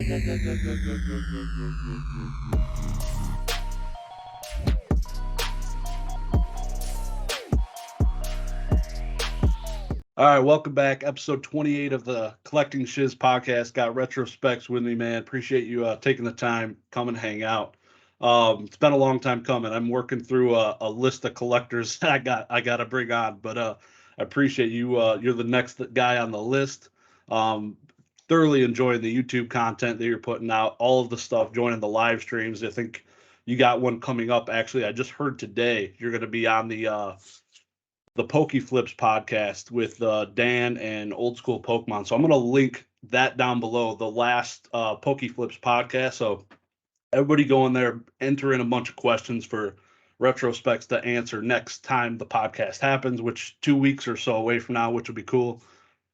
All right, welcome back. Episode 28 of the Collecting Shiz podcast. Got Retrospects with me, man. Appreciate you taking the time, come and hang out. It's been a long time coming. I'm working through a list of collectors I got to bring on, but I appreciate you. You're the next guy on the list. Um, Thoroughly enjoying the YouTube content that you're putting out, all of the stuff, joining the live streams. I think you got one coming up. Actually, I just heard today you're going to be on the Flips podcast with Dan and Old School Pokemon. So I'm going to link that down below, the last Flips podcast. So everybody go in there, enter in a bunch of questions for Retrospects to answer next time the podcast happens, which 2 weeks or so away from now, which will be cool.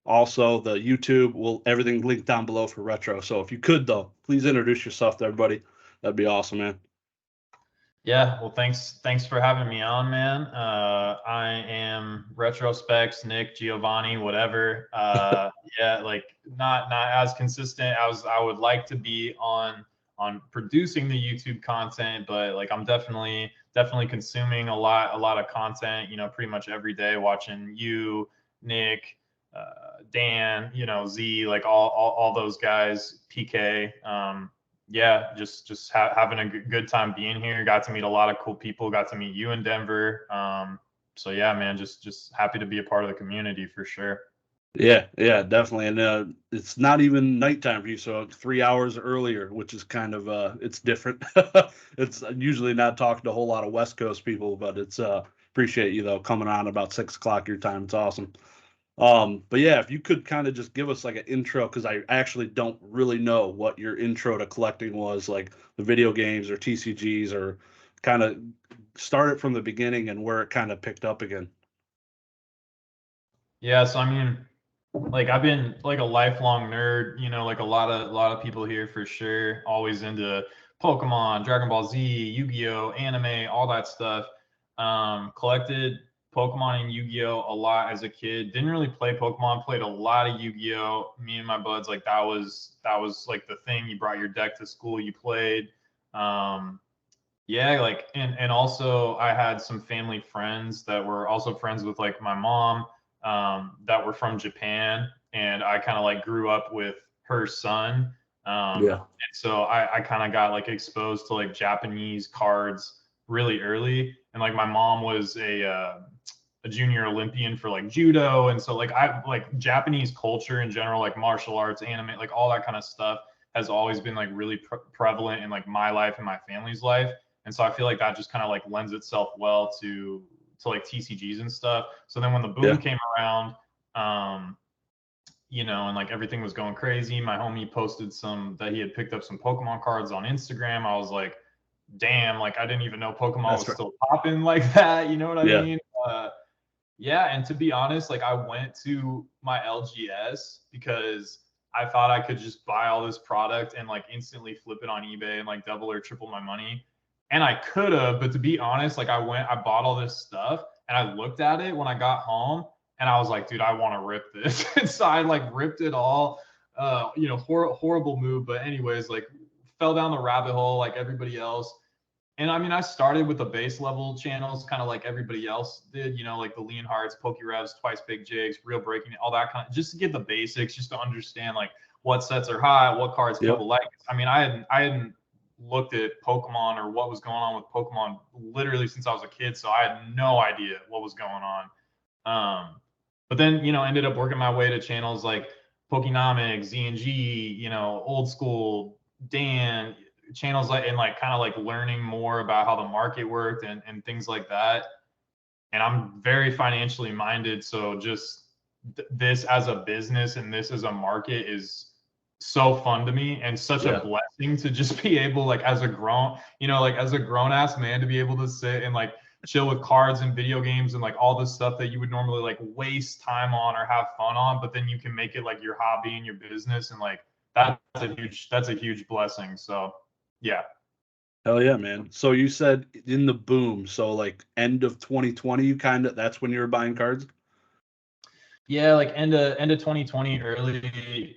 Also, the YouTube will everything linked down below for Retro. So if you could, though, please introduce yourself to everybody. That'd be awesome, man. Yeah, well, thanks for having me on, man. I am Retrospects, Nick, Giovanni, whatever. Yeah, like not as consistent as I would like to be on producing the YouTube content, but like I'm definitely consuming a lot of content. You know, pretty much every day, watching you, Nick, Dan, Z, like all those guys, PK. Yeah, just having a good time being here. Got to meet a lot of cool people. Got to meet you in Denver. So yeah, man, just happy to be a part of the community for sure. Yeah, definitely. And it's not even nighttime for you, so 3 hours earlier, which is kind of it's different. It's usually not talking to a whole lot of West Coast people, but it's appreciate you though coming on about 6 o'clock your time. It's awesome. But yeah, if you could kind of just give us like an intro, because I actually don't really know what your intro to collecting was, like the video games or TCGs, or kind of start it from the beginning and where it kind of picked up again. Yeah, so I mean, like I've been like a lifelong nerd, like a lot of people here for sure, always into Pokemon, Dragon Ball Z, Yu-Gi-Oh, anime, all that stuff. Collected Pokemon and Yu-Gi-Oh a lot as a kid. Didn't really play Pokemon, played a lot of Yu-Gi-Oh. Me and my buds, like that was like the thing. You brought your deck to school, you played. Yeah, like and also I had some family friends that were also friends with like my mom, that were from Japan, and I kind of like grew up with her son. Yeah. And so I kind of got like exposed to like Japanese cards really early, and like my mom was a junior Olympian for like judo, and so like I like Japanese culture in general, like martial arts, anime, like all that kind of stuff has always been like really prevalent in like my life and my family's life. And so I feel like that just kind of like lends itself well to like TCGs and stuff. So then when the boom came around, and like everything was going crazy, my homie posted that he had picked up some Pokemon cards on Instagram. I was like, damn, like I didn't even know Pokemon was still popping like that. You know what I mean? Yeah, and to be honest, like I went to my LGS because I thought I could just buy all this product and like instantly flip it on eBay and like double or triple my money. And I could have, but to be honest, like I bought all this stuff and I looked at it when I got home and I was like, dude, I want to rip this. And so I like ripped it all. Horrible move, but anyways, like fell down the rabbit hole like everybody else. And I mean, I started with the base level channels, kind of like everybody else did, like the Lean Hearts, Pokérevs, Twice Big Jigs, Real Breaking, all that kind of, just to get the basics, just to understand like what sets are hot, what cards people like. I mean, I hadn't looked at Pokemon or what was going on with Pokemon literally since I was a kid, so I had no idea what was going on. But then, ended up working my way to channels like Pokenomics, Z&G, Old School, Dan, channels like, and like kind of like learning more about how the market worked and things like that. And I'm very financially minded, so just this as a business and this as a market is so fun to me and such a blessing to just be able, like as a grown ass man, to be able to sit and like chill with cards and video games and like all the stuff that you would normally like waste time on or have fun on, but then you can make it like your hobby and your business, and like that's a huge blessing. So yeah. Hell yeah, man. So you said in the boom, so like end of 2020, that's when you were buying cards? Yeah, like end of 2020, early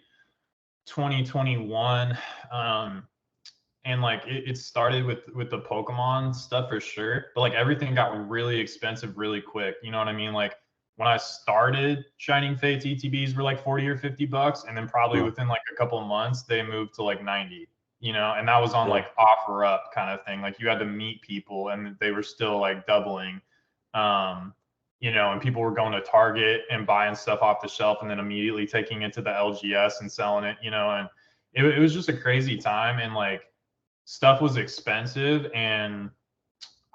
2021. And like it started with the Pokemon stuff for sure, but like everything got really expensive really quick. You know what I mean? Like when I started, Shining Fates ETBs were like 40 or 50 bucks, and then probably within like a couple of months they moved to like 90. You know, and that was on like offer up kind of thing. Like you had to meet people, and they were still like doubling. You know, and people were going to Target and buying stuff off the shelf, and then immediately taking it to the LGS and selling it. You know, and it was just a crazy time, and like stuff was expensive, and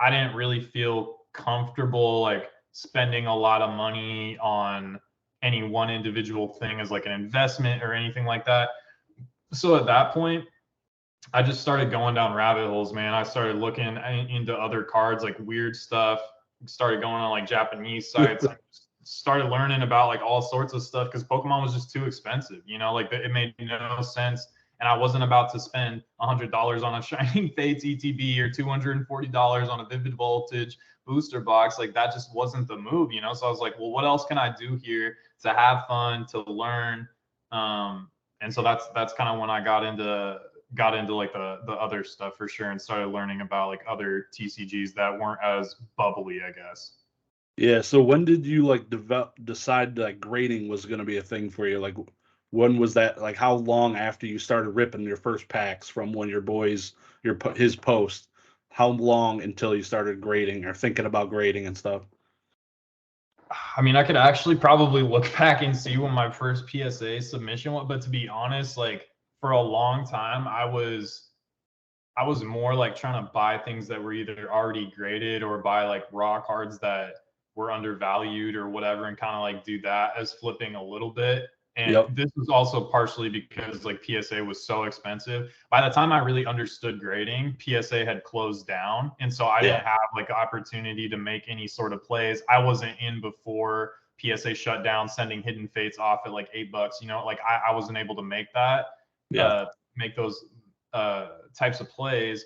I didn't really feel comfortable like spending a lot of money on any one individual thing as like an investment or anything like that. So at that point, I just started going down rabbit holes, man. I started looking into other cards, like weird stuff. Started going on like Japanese sites. I started learning about like all sorts of stuff because Pokemon was just too expensive. You know, like it made no sense. And I wasn't about to spend $100 on a Shining Fates ETB or $240 on a Vivid Voltage booster box. Like that just wasn't the move, you know? So I was like, well, what else can I do here to have fun, to learn? And so that's kind of when I got into like the other stuff for sure, and started learning about like other TCGs that weren't as bubbly, I guess. Yeah. So when did you like decide that grading was going to be a thing for you? Like, when was that? Like, how long after you started ripping your first packs from when his post? How long until you started grading or thinking about grading and stuff? I mean, I could actually probably look back and see when my first PSA submission was, but to be honest, like for a long time, I was more like trying to buy things that were either already graded or buy like raw cards that were undervalued or whatever, and kind of like do that as flipping a little bit. And this was also partially because like PSA was so expensive. By the time I really understood grading, PSA had closed down. And so I didn't have like opportunity to make any sort of plays. I wasn't in before PSA shut down, sending Hidden Fates off at like $8. You know, like I wasn't able to make that, make those types of plays.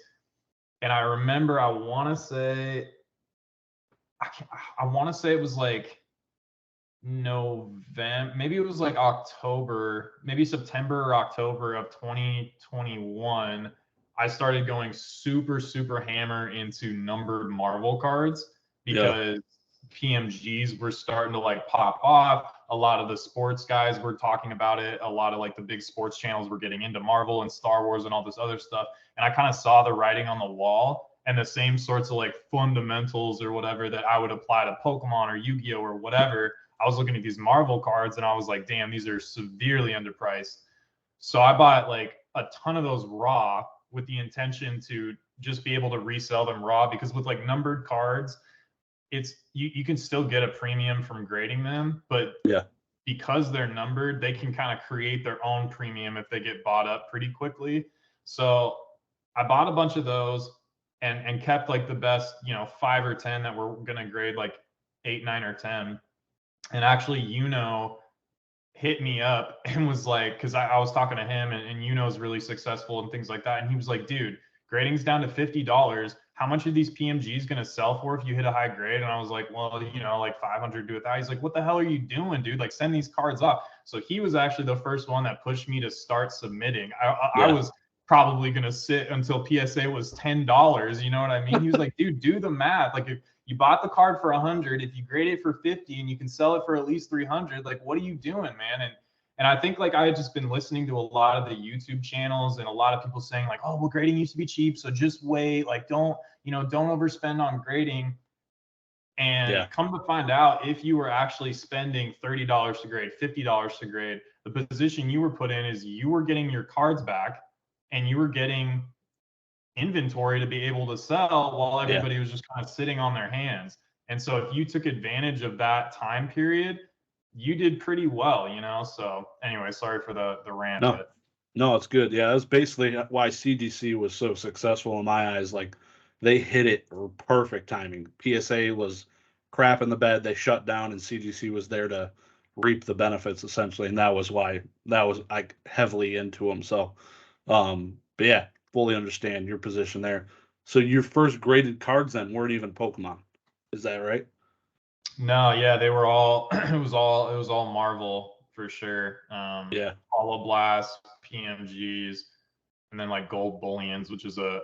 And I remember I want to say it was like November, maybe it was like October, maybe September or October of 2021. I started going super hammer into numbered Marvel cards because PMGs were starting to like pop off. A lot of the sports guys were talking about it. A lot of like the big sports channels were getting into Marvel and Star Wars and all this other stuff. And I kind of saw the writing on the wall, and the same sorts of like fundamentals or whatever that I would apply to Pokemon or Yu-Gi-Oh or whatever. I was looking at these Marvel cards and I was like, damn, these are severely underpriced. So I bought like a ton of those raw with the intention to just be able to resell them raw, because with like numbered cards, it's you can still get a premium from grading them, but because they're numbered, they can kind of create their own premium if they get bought up pretty quickly. So I bought a bunch of those and kept like the best, 5 or 10 that were going to grade like 8, 9, or 10. And actually, hit me up and was like, because I was talking to him, and is really successful and things like that. And he was like, dude, grading's down to $50. How much are these PMGs going to sell for if you hit a high grade? And I was like, well, like 500 to 1,000. He's like, what the hell are you doing, dude? Like, send these cards off. So he was actually the first one that pushed me to start submitting. I was probably going to sit until PSA was $10. You know what I mean? He was like, dude, do the math. Like, if you bought the card for 100, if you grade it for 50 and you can sell it for at least 300, like, what are you doing, man? And I think like I had just been listening to a lot of the YouTube channels and a lot of people saying like, oh, well, grading used to be cheap, so just wait, like don't overspend on grading. And come to find out, if you were actually spending $30 to grade, $50 to grade, the position you were put in is you were getting your cards back and you were getting inventory to be able to sell while everybody was just kind of sitting on their hands. And so if you took advantage of that time period, you did pretty well, So anyway, sorry for the rant. No, it's good. Yeah, that's basically why CGC was so successful in my eyes. Like, they hit it perfect timing. PSA was crap in the bed. They shut down, and CGC was there to reap the benefits essentially. And that was why I heavily into them. So, but yeah, fully understand your position there. So your first graded cards then weren't even Pokemon. Is that right? No, yeah, they were all it was all Marvel for sure. Yeah. Hollow Blast, PMGs, and then like gold bullions, which is a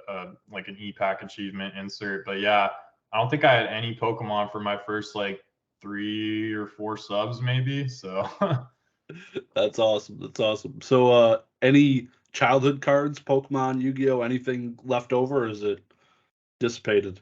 like an e-pack achievement insert. But yeah, I don't think I had any Pokemon for my first like 3 or 4 subs maybe. So That's awesome. That's awesome. So any childhood cards, Pokemon, Yu-Gi-Oh, anything left over, or is it dissipated?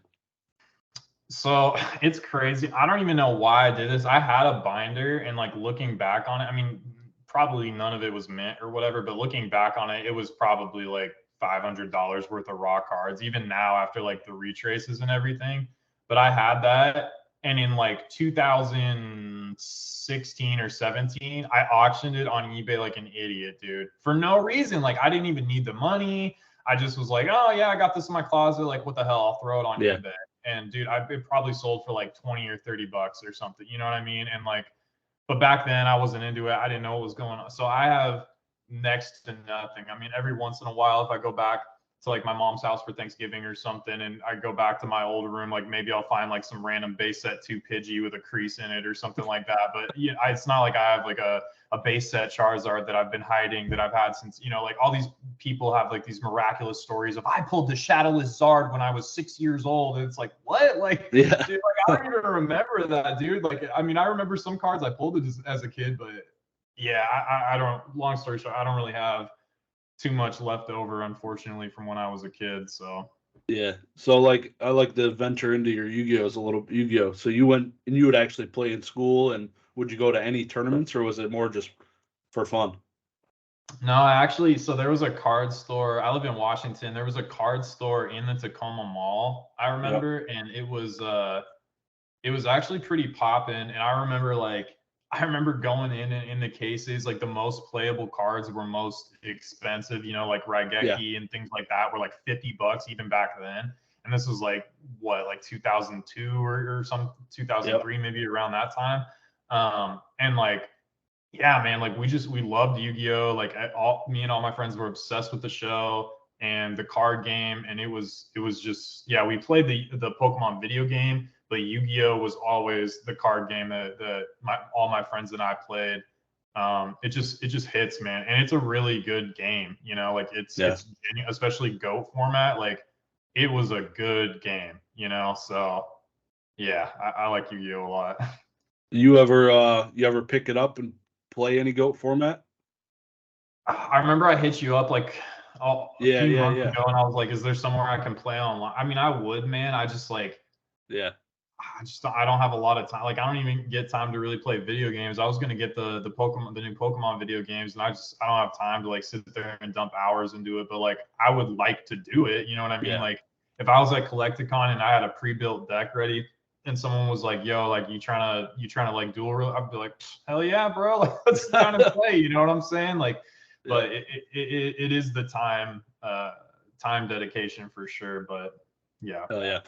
So it's crazy. I don't even know why I did this. I had a binder, and like looking back on it, I mean, probably none of it was mint or whatever, but looking back on it, it was probably like $500 worth of raw cards, even now after like the retraces and everything. But I had that. And in like 2016 or 17, I auctioned it on eBay like an idiot, dude, for no reason. Like I didn't even need the money. I just was like, oh yeah, I got this in my closet. Like, what the hell? I'll throw it on Yeah. eBay. And dude, it probably sold for like 20 or 30 bucks or something. You know what I mean? And like, but back then I wasn't into it. I didn't know what was going on. So I have next to nothing. I mean, every once in a while, if I go back to like my mom's house for Thanksgiving or something, and I go back to my old room, like maybe I'll find like some random base set 2 Pidgey with a crease in it or something like that. But yeah, it's not like I have like a base set Charizard that I've been hiding that I've had since, like all these people have like these miraculous stories of I pulled the Shadowless Zard when I was 6 years old. And it's like, what? Like, Yeah. dude, like I don't even remember that, dude. Like, I mean, I remember some cards I pulled it as a kid, but yeah, I don't, long story short, I don't really have too much left over, unfortunately, from when I was a kid. So Yeah. So like I like to venture into your Yu-Gi-Oh's a little Yu-Gi-Oh. So you went and you would actually play in school, and would you go to any tournaments, or was it more just for fun? no, actually, so there was a card store. I live in Washington. There was a card store in the Tacoma Mall, I Yeah. remember, and it was actually pretty poppin'. And I remember going in the cases, like the most playable cards were most expensive, like Yeah. Raigeki and things like that were like 50 bucks even back then. And this was like what, like 2002 or some Yep. 2003, maybe around that time. And like, yeah, man, like we loved Yu-Gi-Oh. Like me and all my friends were obsessed with the show and the card game, and it was just, yeah, we played the Pokemon video game, but Yu-Gi-Oh was always the card game that all my friends and I played. It just hits, man, and it's a really good game. Like Yeah. especially GOAT format. Like it was a good game. So yeah, I like Yu-Gi-Oh a lot. You ever pick it up and play any GOAT format? I remember I hit you up like a Yeah, few yeah, months yeah. ago, and I was like, "Is there somewhere I can play online?" I mean, I would, man. I just like, Yeah. I don't have a lot of time. Like, I don't even get time to really play video games. I was gonna get the new Pokemon video games, and I don't have time to like sit there and dump hours into it. But like, I would like to do it. You know what I mean? Yeah. Like, if I was at Collecticon and I had a pre-built deck ready, and someone was like, "Yo, like you trying to like duel?" I'd be like, "Hell yeah, bro! Like, let's kind of play." You know what I'm saying? Like, Yeah. but it is the time dedication for sure. But yeah. Hell yeah.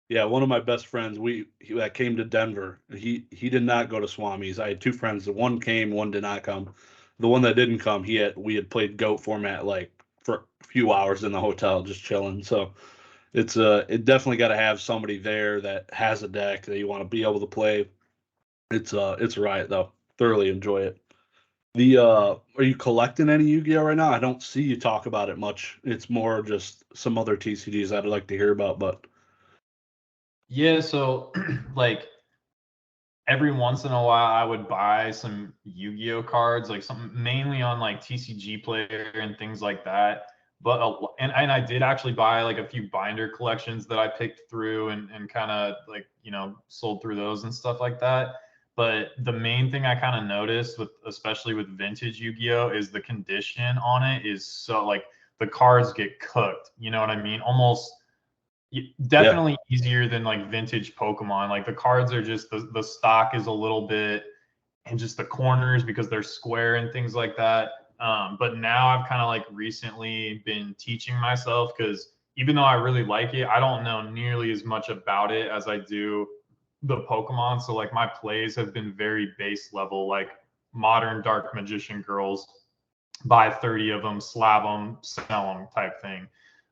Yeah, one of my best friends, that came to Denver. He did not go to Swami's. I had two friends. The one came, one did not come. The one that didn't come, we had played GOAT format like for a few hours in the hotel, just chilling. So it definitely got to have somebody there that has a deck that you want to be able to play. It's a riot though. Thoroughly enjoy it. Are you collecting any Yu-Gi-Oh right now? I don't see you talk about it much. It's more just some other TCGs I'd like to hear about, but Yeah, so like every once in a while I would buy some Yu-Gi-Oh cards, like something mainly on like TCG Player and things like that. But and I did actually buy like a few binder collections that I picked through and kind of like, sold through those and stuff like that. But the main thing I kind of noticed with especially with vintage Yu-Gi-Oh is the condition on it is so like the cards get cooked. You know what I mean? Almost yeah, definitely easier than like vintage Pokemon. Like the cards are just the stock is a little bit, and just the corners because they're square and things like that. But now I've kind of like recently been teaching myself because even though I really like it, I don't know nearly as much about it as I do the Pokemon. So like my plays have been very base level, like modern Dark Magician girls, buy 30 of them, slab them, sell them type thing.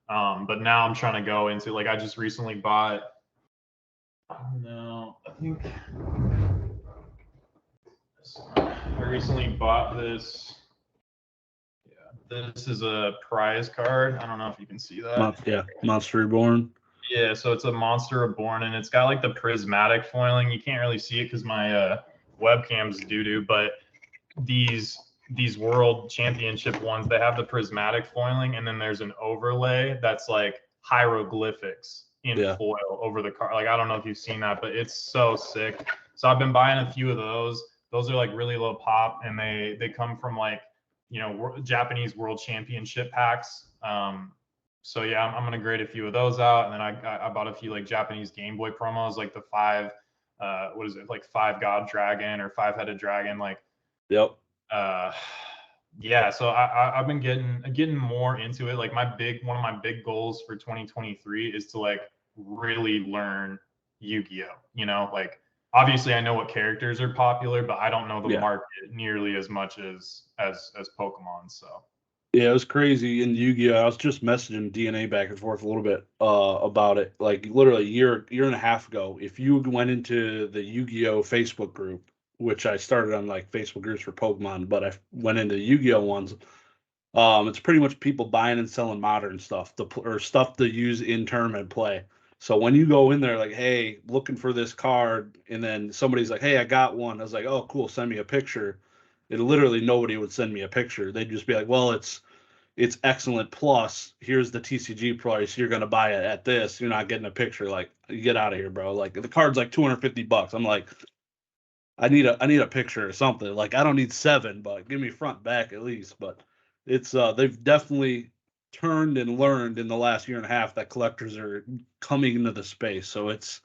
But now I'm trying to go into like I just recently bought. I don't know. I think I recently bought this. Yeah, this is a prize card. I don't know if you can see that. Yeah, Monster Reborn. Yeah, so it's a Monster Reborn, and it's got like the prismatic foiling. You can't really see it because my webcam's doo-doo, but these World Championship ones, they have the prismatic foiling, and then there's an overlay that's like hieroglyphics in foil over the card. Like, I don't know if you've seen that, but it's so sick. So I've been buying a few of those. Those are like really low pop, and they come from like, you know, Japanese World Championship packs. So yeah, I'm gonna grade a few of those out, and then I bought a few like Japanese Game Boy promos, like the five, what is it, like 5 God Dragon or 5-headed dragon, like. Yep. Yeah, so I've been getting more into it. Like one of my big goals for 2023 is to like really learn Yu-Gi-Oh. You know, like obviously I know what characters are popular, but I don't know the market nearly as much as Pokemon. So yeah, it was crazy in Yu-Gi-Oh. I was just messaging DNA back and forth a little bit about it. Like literally a year and a half ago, if you went into the Yu-Gi-Oh Facebook group, which I started on like Facebook groups for Pokemon, but I went into Yu-Gi-Oh ones. It's pretty much people buying and selling modern stuff or stuff to use in tournament play. So when you go in there like, hey, looking for this card, and then somebody's like, hey, I got one. I was like, oh, cool, send me a picture. It literally nobody would send me a picture. They'd just be like, well, it's excellent. Plus, here's the TCG price. You're gonna buy it at this. You're not getting a picture. Like, you get out of here, bro. Like the card's like $250. I'm like, I need a picture or something. Like I don't need 7, but give me front back at least. But it's they've definitely turned and learned in the last year and a half that collectors are coming into the space. So it's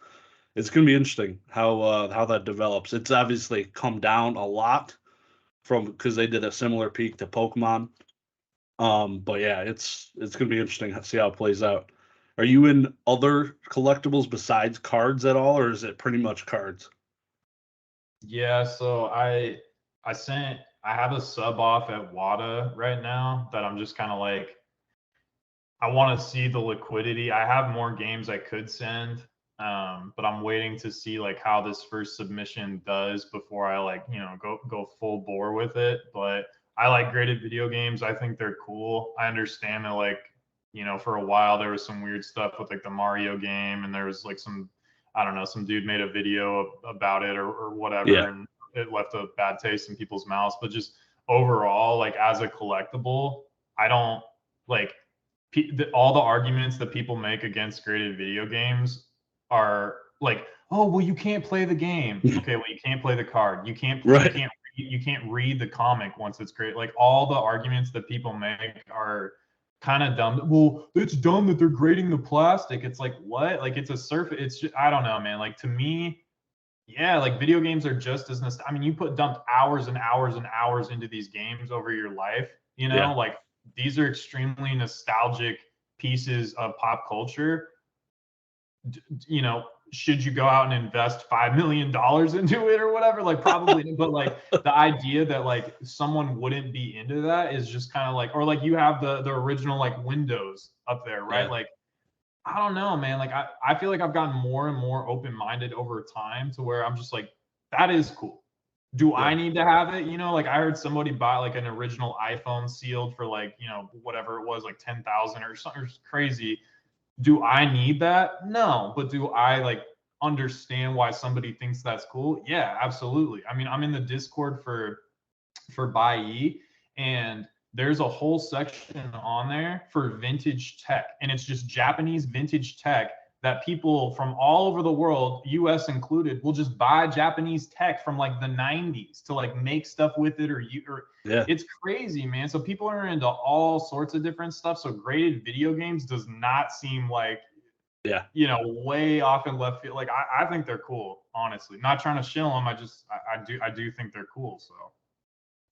going to be interesting how that develops. It's obviously come down a lot from because they did a similar peak to Pokemon. But yeah, it's going to be interesting to see how it plays out. Are you in other collectibles besides cards at all, or is it pretty much cards? yeah, so I have a sub off at WATA right now that I'm just kind of like, I want to see the liquidity. I have more games I could send, but I'm waiting to see like how this first submission does before I like, you know, go full bore with it. But I like graded video games. I think they're cool. I understand that like, you know, for a while there was some weird stuff with like the Mario game, and there was like some, I don't know, some dude made a video about it or whatever, and it left a bad taste in people's mouths. But just overall, like as a collectible, I don't like all the arguments that people make against graded video games are like, oh, well, you can't play the game. Okay, well, you can't play the card. You can't read the comic once it's great. Like all the arguments that people make are kind of dumb. Well, it's dumb that they're grading the plastic. It's like, what? Like it's a surface. It's just, I don't know, man. Like to me, yeah, like video games are just as I mean, you dumped hours and hours and hours into these games over your life, you know, like these are extremely nostalgic pieces of pop culture. You know, should you go out and invest $5 million into it or whatever? Like probably, but like the idea that like someone wouldn't be into that is just kind of like, or like you have the original like Windows up there, right? Like, I don't know, man. Like I feel like I've gotten more and more open-minded over time to where I'm just like, that is cool. Do I need to have it? You know, like I heard somebody buy like an original iPhone sealed for like, you know, whatever it was, like 10,000 or something crazy. Do I need that? No. But do I like understand why somebody thinks that's cool? Yeah, absolutely. I mean, I'm in the Discord for Buy, and there's a whole section on there for vintage tech, and it's just Japanese vintage tech that people from all over the world, US included, will just buy Japanese tech from like the 90s to like make stuff with it, or it's crazy, man. So people are into all sorts of different stuff. So graded video games does not seem like, you know, way off in left field. Like I think they're cool, honestly. Not trying to shill them. I do think they're cool. So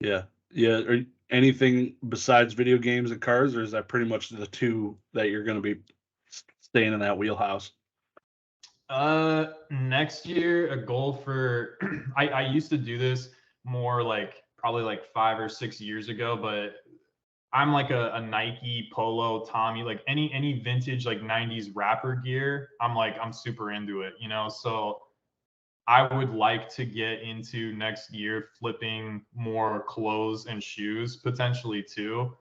yeah. Or anything besides video games and cars, or is that pretty much the two that you're going to be staying in that wheelhouse? Next year, a goal for I used to do this more like probably like 5 or 6 years ago, but I'm like a Nike, Polo, Tommy, like any vintage like 90s rapper gear. I'm super into it, you know. So I would like to get into next year flipping more clothes and shoes potentially too.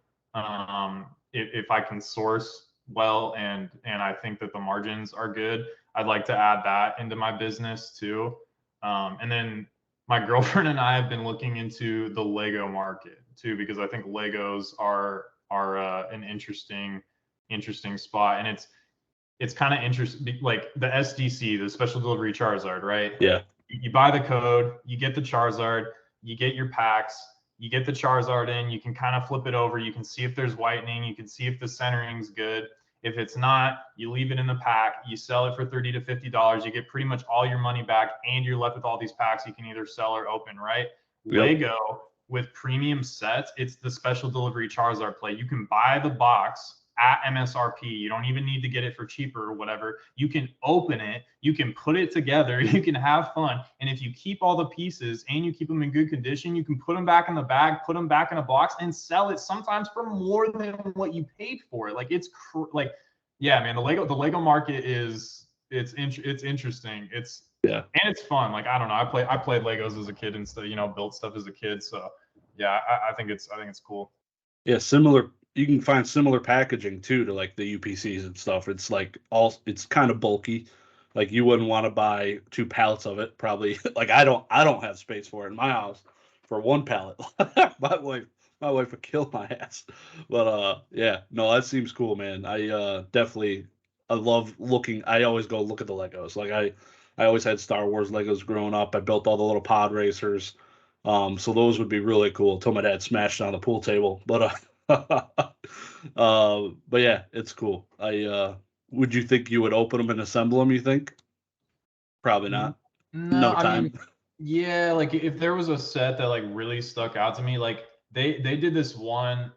If I can source well and I think that the margins are good, I'd like to add that into my business too. And then my girlfriend and I have been looking into the Lego market too, because I think Legos are an interesting spot, and it's kind of interesting, like the SDC, the special delivery Charizard, right? Yeah. You buy the code, you get the Charizard, you get your packs, you get the Charizard in, you can kind of flip it over, you can see if there's whitening, you can see if the centering's good. If it's not, you leave it in the pack, you sell it for $30 to $50, you get pretty much all your money back, and you're left with all these packs you can either sell or open, right? Yep. Lego with premium sets, it's the special delivery Charizard play. You can buy the box at MSRP. You don't even need to get it for cheaper or whatever. You can open it, you can put it together, you can have fun. And if you keep all the pieces and you keep them in good condition, you can put them back in the bag, put them back in a box, and sell it sometimes for more than what you paid for it. Like it's like, yeah, man, the Lego market is it's interesting. It's and it's fun. Like, I don't know. I played Legos as a kid and stuff, built stuff as a kid. So yeah, I think it's cool. Yeah, similar. You can find similar packaging too to like the UPCs and stuff. It's like it's kind of bulky. Like you wouldn't want to buy 2 pallets of it, probably. Like I don't have space for it in my house for 1 pallet. my wife would kill my ass. But yeah, no, that seems cool, man. I love looking. I always go look at the Legos. Like I always had Star Wars Legos growing up. I built all the little pod racers. So those would be really cool until my dad smashed on the pool table. But but yeah, it's cool. Would you think you would open them and assemble them, you think? Probably not. No, No time. I mean, yeah, like if there was a set that like really stuck out to me, like they did this one.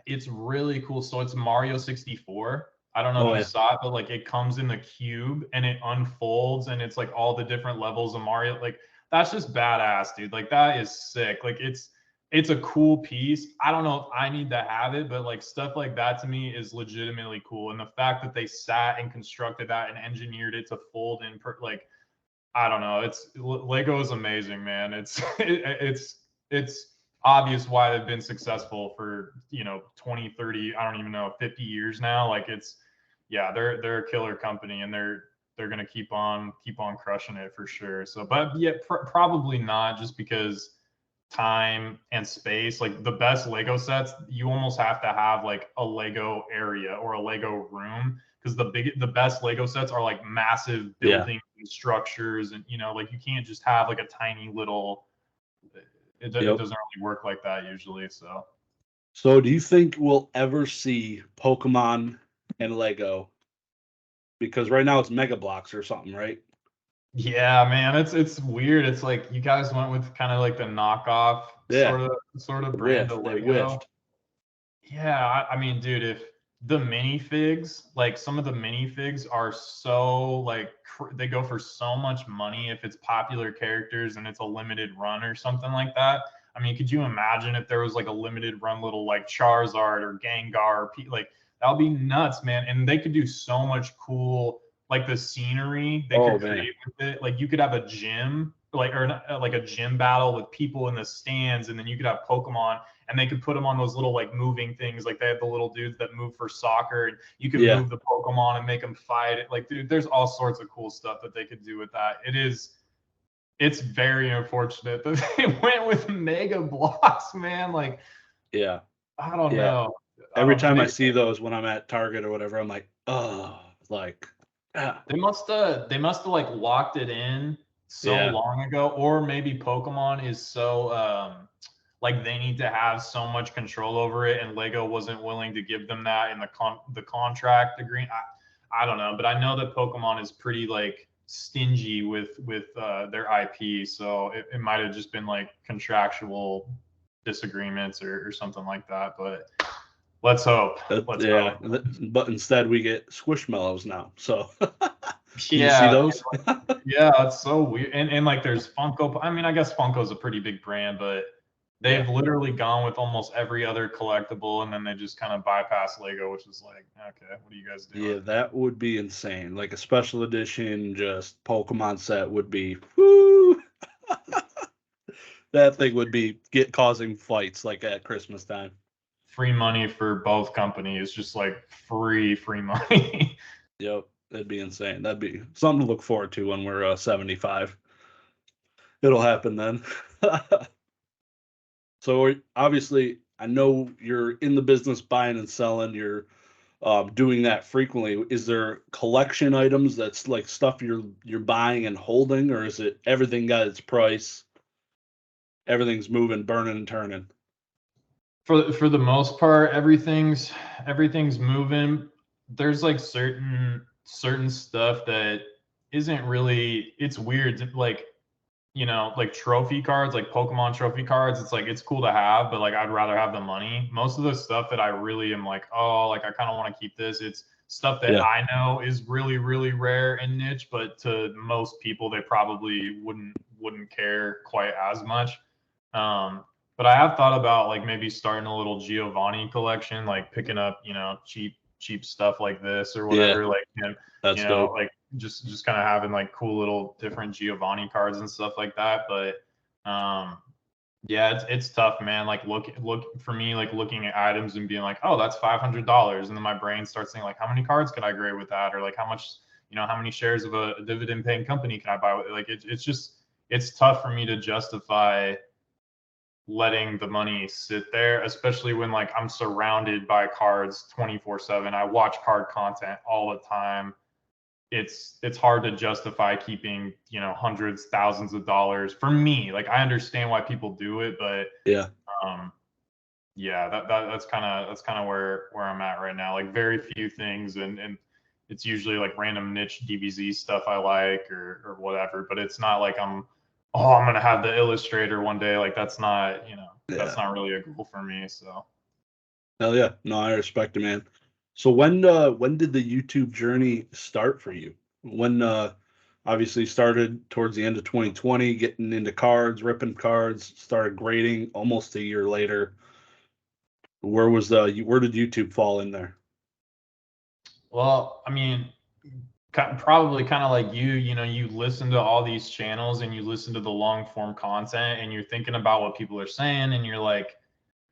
It's really cool. So it's Mario 64. I don't know if you saw it, but like it comes in the cube and it unfolds and it's like all the different levels of Mario. Like that's just badass, dude. Like that is sick. Like it's a cool piece. I don't know if I need to have it, but like stuff like that to me is legitimately cool. And the fact that they sat and constructed that and engineered it to fold in, like, I don't know. Lego is amazing, man. It's obvious why they've been successful for 20, 30, I don't even know, 50 years now. Like they're a killer company, and they're gonna keep on crushing it for sure. So, but yeah, probably not, just because time and space. Like the best Lego sets, you almost have to have like a Lego area or a Lego room, because the best Lego sets are like massive building structures, and like you can't just have like a tiny little. It doesn't really work like that usually. So do you think we'll ever see Pokemon and Lego? Because right now it's Mega Blocks or something, right? Yeah, man, it's weird. It's like you guys went with kind of like the knockoff sort of brand of Lego. Yeah, I mean, dude, if the minifigs, like some of the minifigs are so like they go for so much money if it's popular characters and it's a limited run or something like that. I mean, could you imagine if there was like a limited run little like Charizard or Gengar or like that would be nuts, man. And they could do so much cool, like the scenery they could create with it. Like you could have a gym, like like a gym battle with people in the stands, and then you could have Pokemon, and they could put them on those little like moving things. Like they have the little dudes that move for soccer, and you could move the Pokemon and make them fight. Like, dude, there's all sorts of cool stuff that they could do with that. It's very unfortunate that they went with Mega Blocks, man. Like, yeah, I don't know. Every time I see those when I'm at Target or whatever, I'm like, oh, like, they must have like locked it in so long ago, or maybe Pokemon is so like they need to have so much control over it, and Lego wasn't willing to give them that in the contract agreement. I don't know, but I know that Pokemon is pretty like stingy with their IP, so it might have just been like contractual disagreements or something like that. But let's hope. Let's hope. But instead we get Squishmallows now. So you see those? Yeah, it's so weird. And like there's Funko. I mean, I guess Funko's a pretty big brand, but They've literally gone with almost every other collectible, and then they just kind of bypass Lego, which is like, okay, what are you guys doing? Yeah, that would be insane. Like a special edition, just Pokemon set would be, whoo! That thing would be causing fights like at Christmas time. Free money for both companies, just like free money. Yep, that'd be insane. That'd be something to look forward to when we're 75. It'll happen then. So obviously, I know you're in the business buying and selling. You're doing that frequently. Is there collection items that's like stuff you're buying and holding, or is it everything got its price? Everything's moving, burning, and turning. For the most part, everything's moving. There's like certain stuff that isn't really. It's weird. Like, you know, like trophy cards, like Pokemon trophy cards. It's like it's cool to have, but like I'd rather have the money. Most of the stuff that I really am like, oh, like I kind of want to keep this. It's stuff that I know is really rare and niche, but to most people they probably wouldn't care quite as much. But I have thought about like maybe starting a little Giovanni collection, like picking up, you know, cheap stuff like this or whatever. Like, That's dope. like just kind of having like cool little different Giovanni cards and stuff like that. But yeah, it's tough, man. Like look for me, like looking at items and being like, oh, that's $500, and then my brain starts saying like, how many cards could I grade with that, or like how much, you know, how many shares of a dividend paying company can I buy with it? Like it's just it's tough for me to justify letting the money sit there, especially when like I'm surrounded by cards 24/7. I watch card content all the time. It's hard to justify keeping, you know, hundreds, thousands of dollars for me. Like I understand why people do it, but that's kind of where I'm at right now. Like very few things, and it's usually like random niche DBZ stuff I like or whatever. But it's not like I'm gonna have the Illustrator one day. Like that's not, you know, that's not really a goal for me. So hell yeah, no, I respect it, man. So when did the YouTube journey start for you? When obviously started towards the end of 2020, getting into cards, ripping cards, started grading almost a year later. Where did YouTube fall in there? well, I mean, probably kind of like you know, you listen to all these channels and you listen to the long form content and you're thinking about what people are saying and you're like,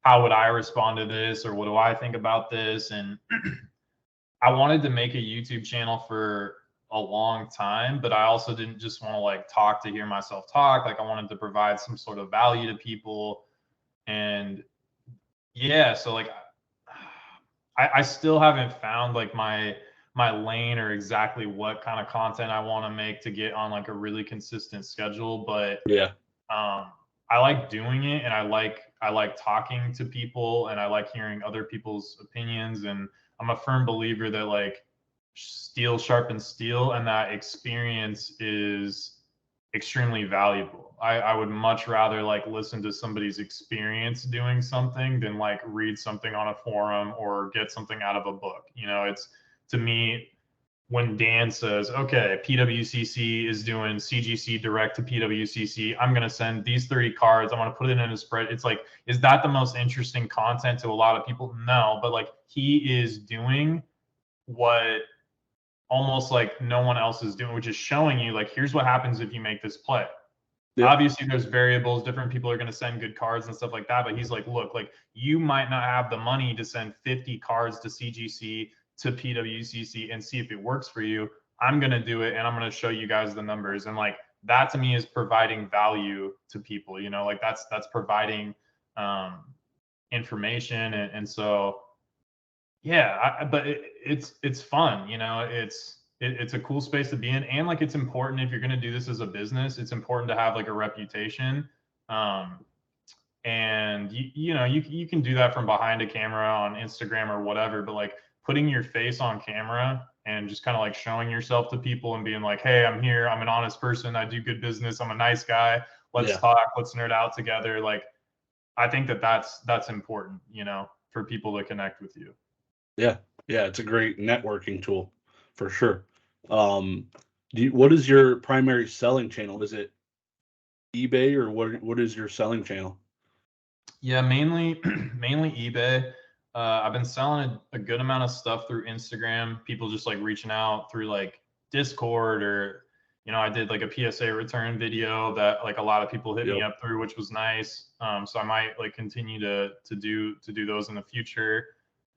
how would I respond to this, or what do I think about this? And I wanted to make a YouTube channel for a long time, but I also didn't just want to like talk to hear myself talk. Like I wanted to provide some sort of value to people. And yeah, so like I still haven't found like my lane or exactly what kind of content I want to make to get on like a really consistent schedule. But I like doing it, and I like talking to people, and I like hearing other people's opinions. And I'm a firm believer that like steel sharpens steel, and that experience is extremely valuable. I would much rather like listen to somebody's experience doing something than like read something on a forum or get something out of a book. You know, it's to me, when Dan says, okay, PWCC is doing CGC direct to PWCC, I'm going to send these 30 cards. I'm going to put it in a spread. It's like, is that the most interesting content to a lot of people? No, but like he is doing what almost like no one else is doing, which is showing you like, here's what happens if you make this play. Obviously there's variables, different people are going to send good cards and stuff like that, but he's like, look, like you might not have the money to send 50 cards to CGC to PWCC and see if it works for you. I'm going to do it, and I'm going to show you guys the numbers. And like that to me is providing value to people, you know, like that's providing information. And so yeah, but it's fun, you know. It's a cool space to be in, and like it's important if you're going to do this as a business. It's important to have like a reputation, and you know you can do that from behind a camera on Instagram or whatever. But like putting your face on camera and just kind of like showing yourself to people and being like, hey, I'm here. I'm an honest person. I do good business. I'm a nice guy. Let's talk. Let's nerd out together. Like I think that's important, you know, for people to connect with you. Yeah, it's a great networking tool for sure. What is your primary selling channel? Is it eBay, or what is your selling channel? Yeah, mainly mainly eBay. I've been selling a good amount of stuff through Instagram. People just like reaching out through like Discord, or I did like a PSA return video that like a lot of people hit me Yep. up through, which was nice. So I might like continue to do those in the future.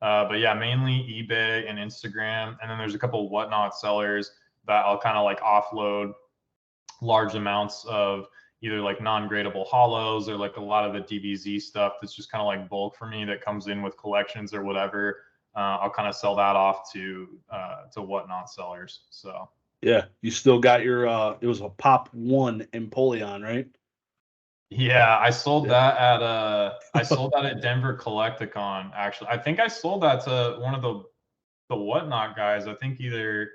But yeah, mainly eBay and Instagram, and then there's a couple whatnot sellers that I'll kind of like offload large amounts of either like non-gradable hollows or like a lot of the DBZ stuff that's just kind of like bulk for me that comes in with collections or whatever. I'll kind of sell that off to whatnot sellers. So Yeah, you still got your it was a Pop 1 Empoleon, right? yeah, I sold Yeah. that at Denver Collecticon. Actually, I think I sold that to one of the whatnot guys. I think either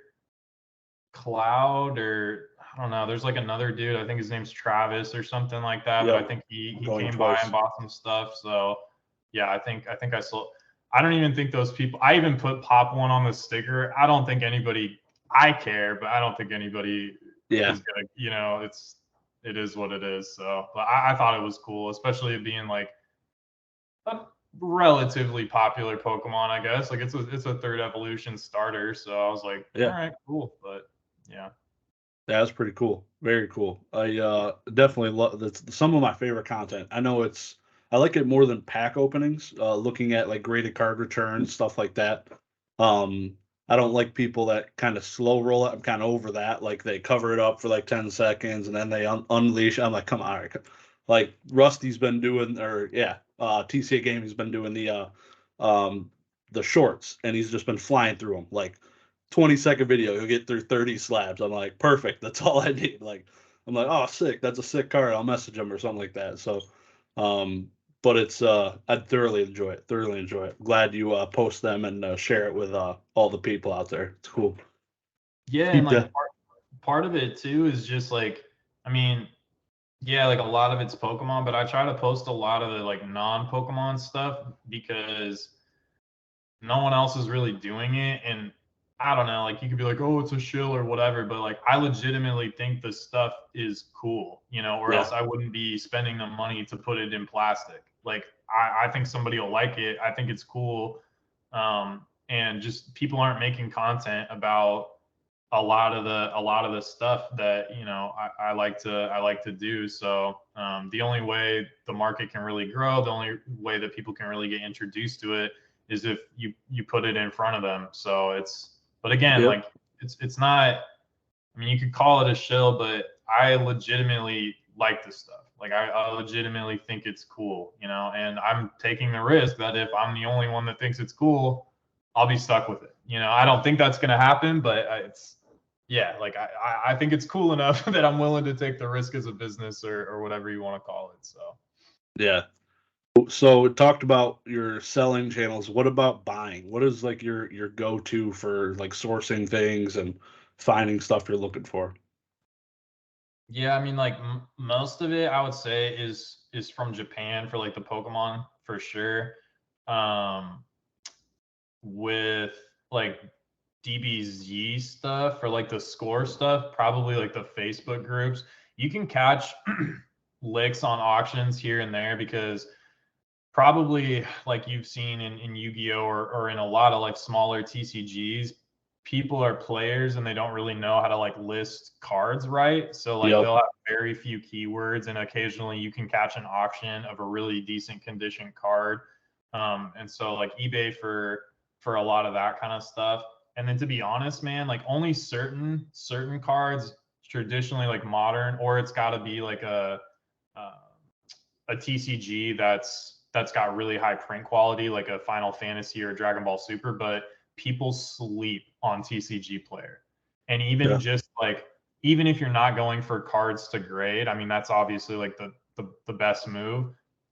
Cloud, or I don't know. There's like another dude. I think his name's Travis or something like that. But I Yep. think he Going came by twice. and bought some stuff. So yeah, I think I sold. I don't even think those people. I even put Pop One on the sticker. I don't think anybody. I care, but I don't think anybody Yeah. is gonna. It is what it is. So, but I thought it was cool, especially it being like a relatively popular Pokemon. I guess like it's a third evolution starter. So I was like, all Yeah. right, cool. But yeah. That's pretty cool. Very cool. I definitely love that's some of my favorite content. I like it more than pack openings, looking at like graded card returns, stuff like that. Um I don't like people that kind of slow roll it. I'm kind of over that. Like they cover it up for like 10 seconds and then they unleash. I'm like, come on. All right. Like Rusty's been doing, or yeah, TCA Gaming's been doing um the shorts, and he's just been flying through them. Like 20-second video, he'll get through 30 slabs. I'm like, perfect. That's all I need. Like, I'm like, oh, sick. That's a sick card. I'll message him or something like that. So, um, but it's I thoroughly enjoy it. Thoroughly enjoy it. Glad you post them and share it with all the people out there. It's cool. Yeah, and Keep like the part of it too is just like, I mean, yeah, like a lot of it's Pokemon, but I try to post a lot of the like non-Pokemon stuff because no one else is really doing it. And I don't know, like you could be like, oh, it's a shill or whatever, but like I legitimately think the stuff is cool, or yeah, else I wouldn't be spending the money to put it in plastic. Like I think somebody will like it. I think it's cool. And just people aren't making content about a lot of the stuff that I like to do. So the only way the market can really grow, the only way that people can really get introduced to it is if you put it in front of them. So but again, yep, like it's not. I mean, you could call it a shill, but I legitimately like this stuff. Like I legitimately think it's cool, and I'm taking the risk that if I'm the only one that thinks it's cool, I'll be stuck with it. I don't think that's going to happen, but it's yeah, like I think it's cool enough that I'm willing to take the risk as a business, or whatever you want to call it. So yeah. So we talked about your selling channels. What about buying? What is like your go-to for like sourcing things and finding stuff you're looking for? yeah, I mean, like most of it, I would say is from Japan for like the Pokemon for sure. Um, with like DBZ stuff or like the score stuff, probably like the Facebook groups. You can catch licks on auctions here and there because probably like you've seen in Yu-Gi-Oh, or in a lot of like smaller TCGs, people are players and they don't really know how to like list cards right. So like Yep. they'll have very few keywords, and occasionally you can catch an auction of a really decent condition card. And so like eBay for a lot of that kind of stuff. And then to be honest, man, like only certain cards traditionally like modern, or it's got to be like uh, a TCG that's got really high print quality, like a Final Fantasy or Dragon Ball Super, but people sleep on TCG Player. And even Yeah. just like even if you're not going for cards to grade, I mean that's obviously like the best move.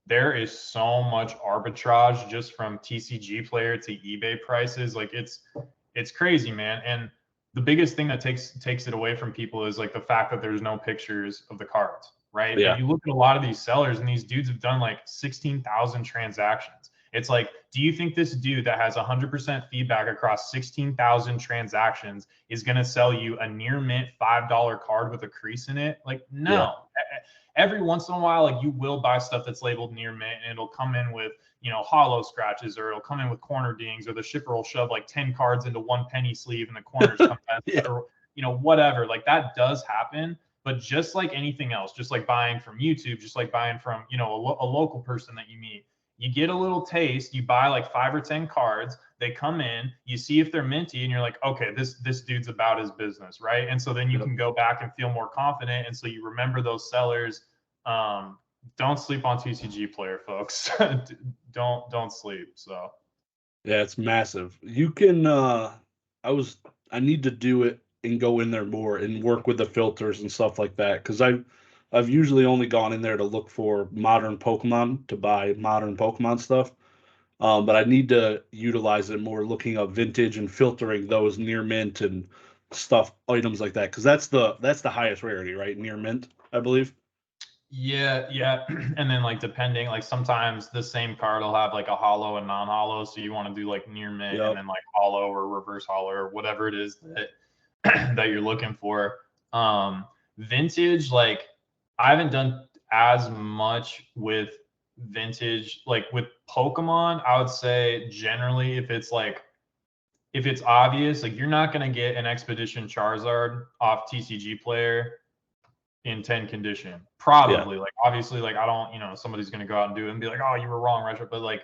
There is so much arbitrage just from TCG Player to eBay prices. Like it's crazy, man. And the biggest thing that takes it away from people is like the fact that there's no pictures of the cards, right? But Yeah. you look at a lot of these sellers, and these dudes have done like 16,000 transactions. It's like, do you think this dude that has 100% feedback across 16,000 transactions is going to sell you a near mint $5 card with a crease in it? Like, Yeah. no. every once in a while, like you will buy stuff that's labeled near mint and it'll come in with, hollow scratches, or it'll come in with corner dings, or the shipper will shove like 10 cards into one penny sleeve and the corners come out, or, whatever. Like that does happen. But just like anything else, just like buying from YouTube, just like buying from, a local person that you meet, you get a little taste, you buy like 5 or 10 cards, they come in, you see if they're minty, and you're like, okay, this dude's about his business, right? And so then you can go back and feel more confident. And so you remember those sellers. Don't sleep on TCG Player, folks. don't sleep. So yeah, it's massive. You can I need to do it and go in there more and work with the filters and stuff like that, because I've usually only gone in there to look for modern Pokemon, to buy modern Pokemon stuff. But I need to utilize it more, looking up vintage and filtering those near mint and stuff, items like that, because that's the highest rarity, right? Near mint, I believe. Yeah. And then like depending, like sometimes the same card will have like a hollow and non-hollow. So you want to do like near mint and then like hollow or reverse hollow or whatever it is that that you're looking for. Vintage, like I haven't done as much with vintage, like with Pokemon. I would say generally if it's obvious, like you're not going to get an Expedition Charizard off TCG Player in 10 condition. Probably. Like obviously, like I don't, somebody's going to go out and do it and be like, oh, you were wrong, Retro. But like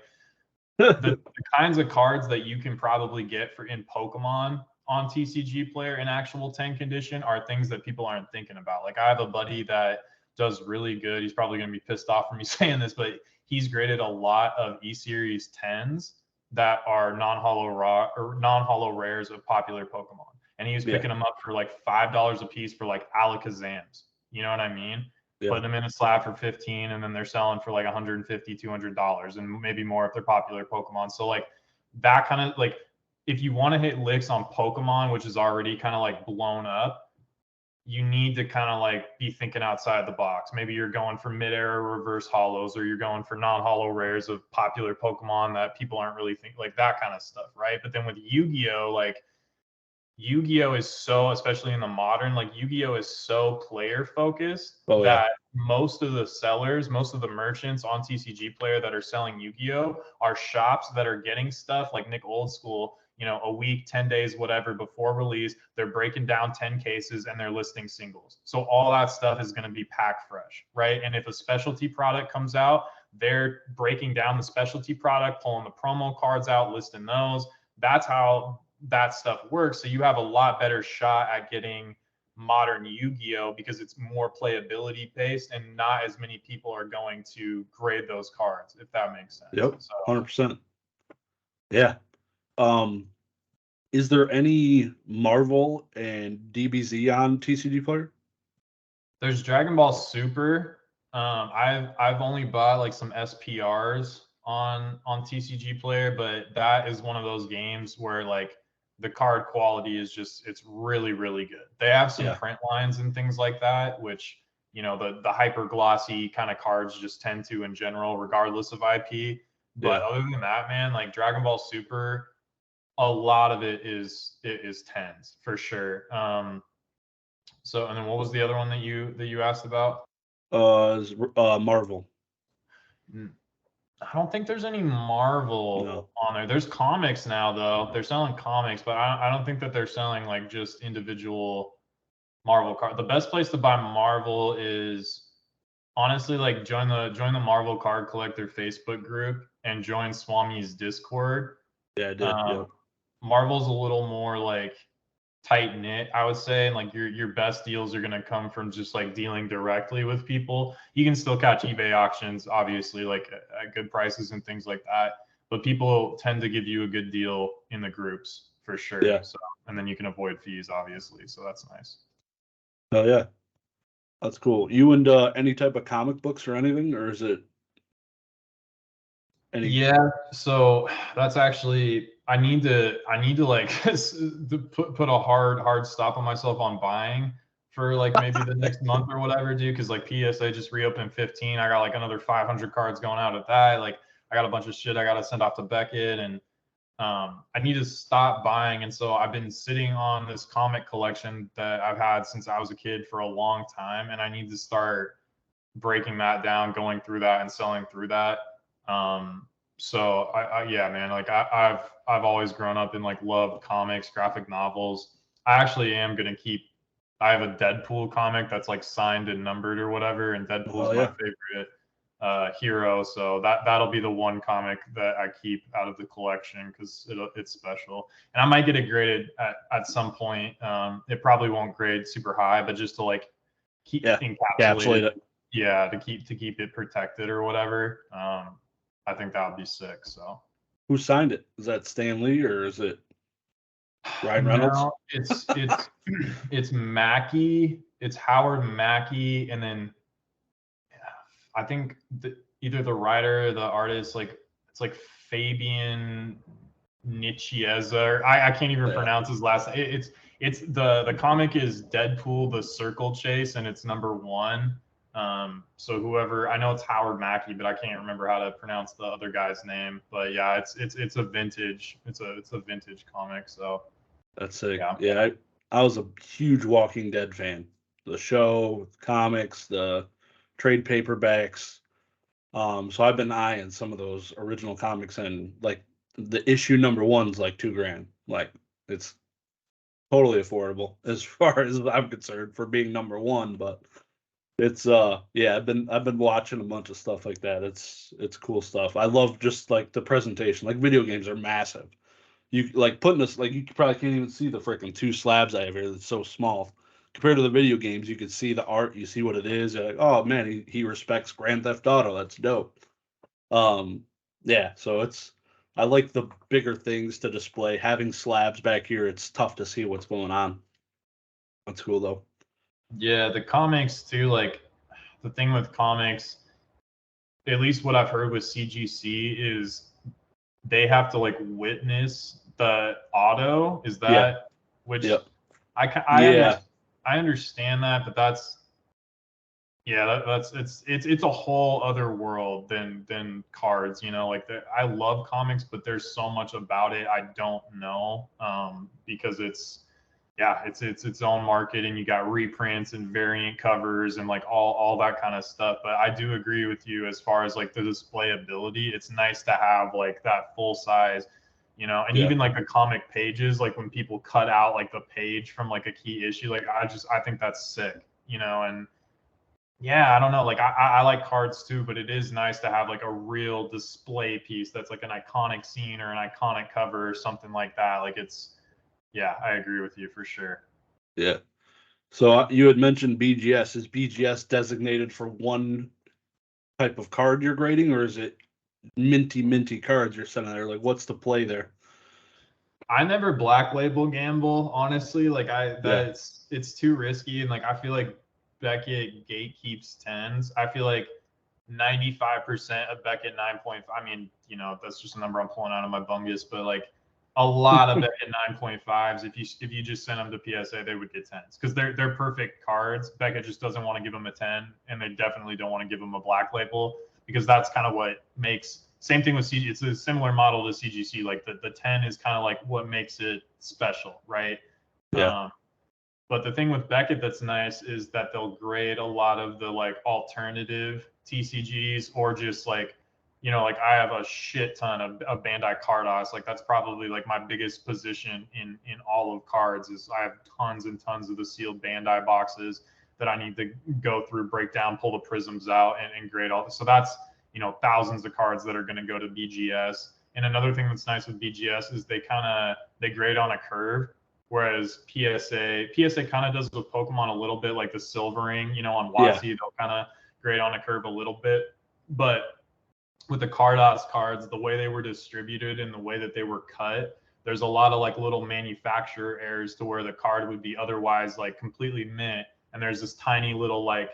the kinds of cards that you can probably get for in Pokemon on TCG Player in actual 10 condition are things that people aren't thinking about. Like I have a buddy that does really good. He's probably going to be pissed off for me saying this, but he's graded a lot of E-Series 10s that are non-hollow rares of popular Pokemon. And he was picking them up for like $5 a piece for like Alakazams. You know what I mean? Yeah. Putting them in a slab for 15, and then they're selling for like $150, $200, and maybe more if they're popular Pokemon. So like that kind of like, if you want to hit licks on Pokemon, which is already kind of like blown up, you need to kind of like be thinking outside the box. Maybe you're going for mid-air reverse hollows, or you're going for non-hollow rares of popular Pokemon that people aren't really thinking, like that kind of stuff, right? But then with Yu-Gi-Oh, like Yu-Gi-Oh is so, especially in the modern, like Yu-Gi-Oh is so player focused that most of the sellers, most of the merchants on TCG Player that are selling Yu-Gi-Oh are shops that are getting stuff like Nick Old School, a week, 10 days, whatever before release. They're breaking down 10 cases and they're listing singles. So all that stuff is going to be packed fresh, right? And if a specialty product comes out, they're breaking down the specialty product, pulling the promo cards out, listing those. That's how that stuff works. So you have a lot better shot at getting modern Yu-Gi-Oh because it's more playability based, and not as many people are going to grade those cards, if that makes sense. Yep. So 100%. Yeah. Is there any Marvel and DBZ on TCG Player? There's Dragon Ball Super. I've only bought like some SPRs on TCG Player, but that is one of those games where like the card quality is just, it's really, really good. They have some print lines and things like that, which, the hyper glossy kind of cards just tend to in general, regardless of IP. But other than that, man, like Dragon Ball Super, a lot of it is 10s for sure. So, and then what was the other one that you asked about? Marvel. I don't think there's any Marvel on there. There's comics now, though. They're selling comics, but I don't think that they're selling like just individual Marvel cards. The best place to buy Marvel is honestly like join the Marvel Card Collector Facebook group and join Swami's Discord. Yeah, I did. Marvel's a little more like tight knit, I would say, and like your best deals are going to come from just like dealing directly with people. You can still catch eBay auctions, obviously, like at good prices and things like that, but people tend to give you a good deal in the groups for sure. Yeah. So, and then you can avoid fees, obviously, so that's nice. Oh yeah, that's cool. You and any type of comic books or anything, or is it any? Yeah, so that's actually, I need to like put a hard stop on myself on buying for like maybe the next month or whatever, dude. Because like PSA just reopened 15. I got like another 500 cards going out of that. Like I got a bunch of shit I got to send off to Beckett, and I need to stop buying. And so I've been sitting on this comic collection that I've had since I was a kid for a long time, and I need to start breaking that down, going through that, and selling through that. So I yeah, man, like I've always grown up in like loved comics, graphic novels. I actually am gonna keep. I have a Deadpool comic that's like signed and numbered or whatever, and Deadpool's my favorite hero. So that'll be the one comic that I keep out of the collection because it's special. And I might get it graded at some point. It probably won't grade super high, but just to like keep encapsulate it. Yeah, to keep it protected or whatever. I think that would be sick. So who signed it? Is that Stan Lee or is it Ryan Reynolds? No, it's Mackey. It's Howard Mackey, and then I think either the writer or the artist, like it's like Fabian Nicieza. I can't even pronounce his last name. It's the comic is Deadpool the Circle Chase, and it's #1. So whoever, I know it's Howard Mackey, but I can't remember how to pronounce the other guy's name. But yeah, it's a vintage comic. So that's sick. Yeah, I was a huge Walking Dead fan. The show, comics, the trade paperbacks. So I've been eyeing some of those original comics, and like the issue #1's like $2,000. Like it's totally affordable as far as I'm concerned for being #1. But it's yeah, I've been watching a bunch of stuff like that. It's cool stuff. I love just like the presentation. Like video games are massive. You like putting this, like you probably can't even see the freaking 2 slabs I have here. It's so small. Compared to the video games, you can see the art, you see what it is. You're like, oh man, he respects Grand Theft Auto. That's dope. Yeah, so I like the bigger things to display. Having slabs back here, it's tough to see what's going on. That's cool though. Yeah, the comics too, like the thing with comics, at least what I've heard with CGC is they have to like witness the auto. Is that which I understand that, but that's it's a whole other world than cards, you know, like I love comics, but there's so much about it I don't know, because it's its own market, and you got reprints and variant covers and like all that kind of stuff. But I do agree with you as far as like the display ability. It's nice to have like that full size, you know, and even like the comic pages, like when people cut out like the page from like a key issue, like I think that's sick, you know. And yeah, I don't know, like I like cards too, but it is nice to have like a real display piece that's like an iconic scene or an iconic cover or something like that. Like yeah, I agree with you for sure. Yeah. So you had mentioned BGS. Is BGS designated for one type of card you're grading, or is it minty cards you're sending there? Like, what's the play there? I never black label gamble, honestly. Like it's too risky, and like I feel like Beckett gatekeeps 10s. I feel like 95% of Beckett 9.5. I mean, you know, that's just a number I'm pulling out of my bungus, but like a lot of Beckett 9.5s, if you just send them to PSA, they would get 10s because they're perfect cards. Beckett just doesn't want to give them a 10, and they definitely don't want to give them a black label because that's kind of what makes. Same thing with CG. It's a similar model to CGC. Like the 10 is kind of like what makes it special, right? Yeah. But the thing with Beckett that's nice is that they'll grade a lot of the like alternative TCGs, or just like, you know, like I have a shit ton of Bandai Cardos. Like that's probably like my biggest position in all of cards is I have tons and tons of the sealed Bandai boxes that I need to go through, break down, pull the prisms out, and grade all. So that's, you know, thousands of cards that are going to go to BGS. And another thing that's nice with BGS is they grade on a curve. Whereas PSA kind of does with Pokemon a little bit, like the silvering, you know, on WOTC, they'll kind of grade on a curve a little bit. But with the Cardos cards, the way they were distributed and the way that they were cut, there's a lot of like little manufacturer errors to where the card would be otherwise like completely mint. And there's this tiny little like,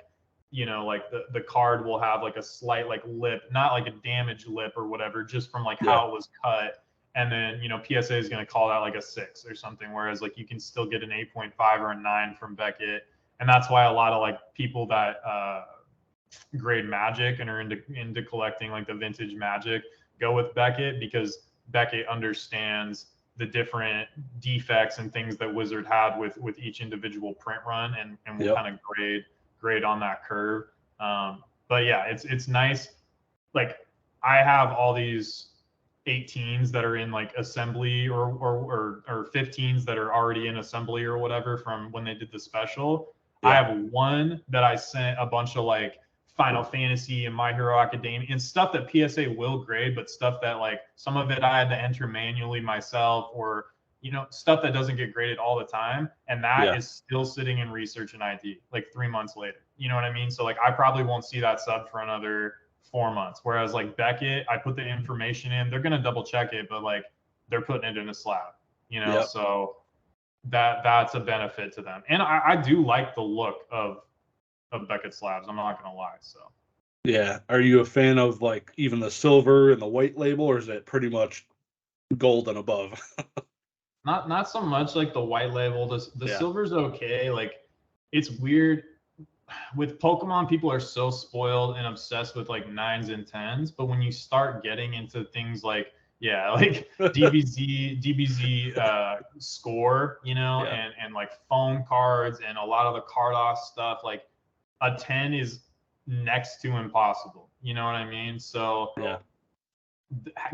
you know, like the card will have like a slight like lip, not like a damaged lip or whatever, just from like how it was cut. And then, you know, PSA is going to call that like a 6 or something, whereas like you can still get an 8.5 or a 9 from Beckett. And that's why a lot of like people that grade Magic and are into collecting like the vintage Magic go with Beckett, because Beckett understands the different defects and things that Wizard had with each individual print run, and will kind of grade on that curve. But yeah, it's nice. Like I have all these 18s that are in like assembly or 15s that are already in assembly or whatever from when they did the special. Yeah. I have one that I sent a bunch of like Final Fantasy and My Hero Academia and stuff that PSA will grade, but stuff that like some of it I had to enter manually myself, or stuff that doesn't get graded all the time, and that is still sitting in research and ID like 3 months later. You know what I mean? So like I probably won't see that sub for another 4 months. Whereas like Beckett, I put the information in, they're gonna double check it, but like they're putting it in a slab, so that's a benefit to them. And I do like the look of Beckett slabs. I'm not gonna lie. So yeah, are you a fan of like even the silver and the white label, or is it pretty much gold and above? not so much like the white label. The silver's okay. Like it's weird with Pokemon, people are so spoiled and obsessed with like 9s and 10s, but when you start getting into things like like DBZ score, and like phone cards and a lot of the card off stuff, like a 10 is next to impossible. You know what I mean? So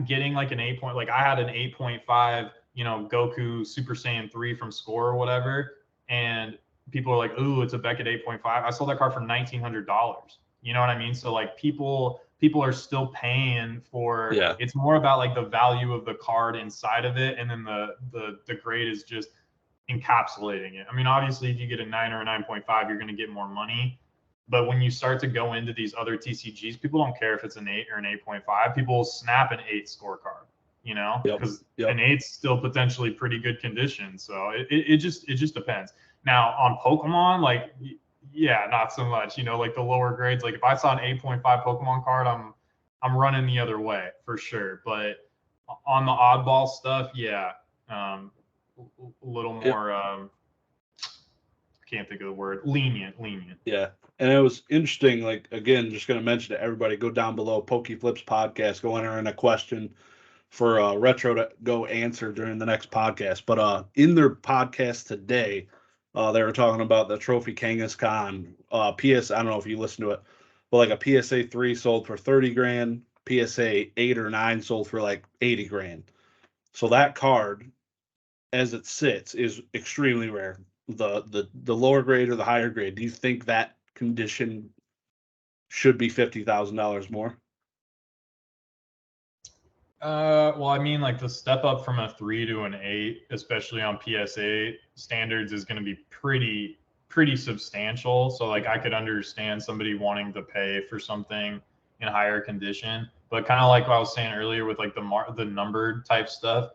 getting like an 8 point, like I had an 8.5, Goku Super Saiyan 3 from Score or whatever, and people are like, "Ooh, it's a Beckett 8.5." I sold that card for $1,900. You know what I mean? So like people are still paying for. It's more about like the value of the card inside of it, and then the grade is just encapsulating it. I mean, obviously, if you get a 9 or a 9.5, you're going to get more money. But when you start to go into these other TCGs, people don't care if it's an 8 or an 8.5. People will snap an 8 scorecard, because an 8's still potentially pretty good condition. So it just depends. Now on Pokemon, like, not so much, like the lower grades. Like if I saw an 8.5 Pokemon card, I'm running the other way for sure. But on the oddball stuff, a little more, can't think of the word, lenient. Yeah. And it was interesting, like, again, just going to mention to everybody, go down below, PokeFlips podcast, go enter in a question for Retro to go answer during the next podcast. But in their podcast today, they were talking about the Trophy Kangaskhan PS. I don't know if you listen to it, but like a PSA 3 sold for 30 grand, PSA 8 or 9 sold for like 80 grand. So that card, as it sits, is extremely rare. The lower grade or the higher grade, do you think that condition should be $50,000 more? Well, I mean, like the step up from a 3 to an 8, especially on PSA standards, is going to be pretty substantial. So like I could understand somebody wanting to pay for something in higher condition, but kind of like what I was saying earlier with like the numbered type stuff,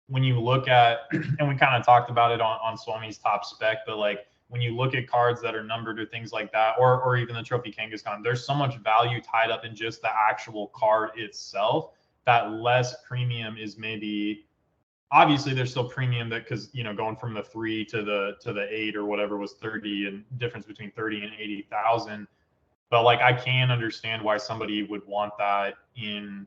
when you look at, and we kind of talked about it on Swami's top spec, but like when you look at cards that are numbered or things like that, or even the Trophy Kangaskhan, there's so much value tied up in just the actual card itself that less premium is maybe. Obviously there's still premium that, because going from the 3 to the 8 or whatever was 30, and difference between 30 and 80,000. But like I can understand why somebody would want that in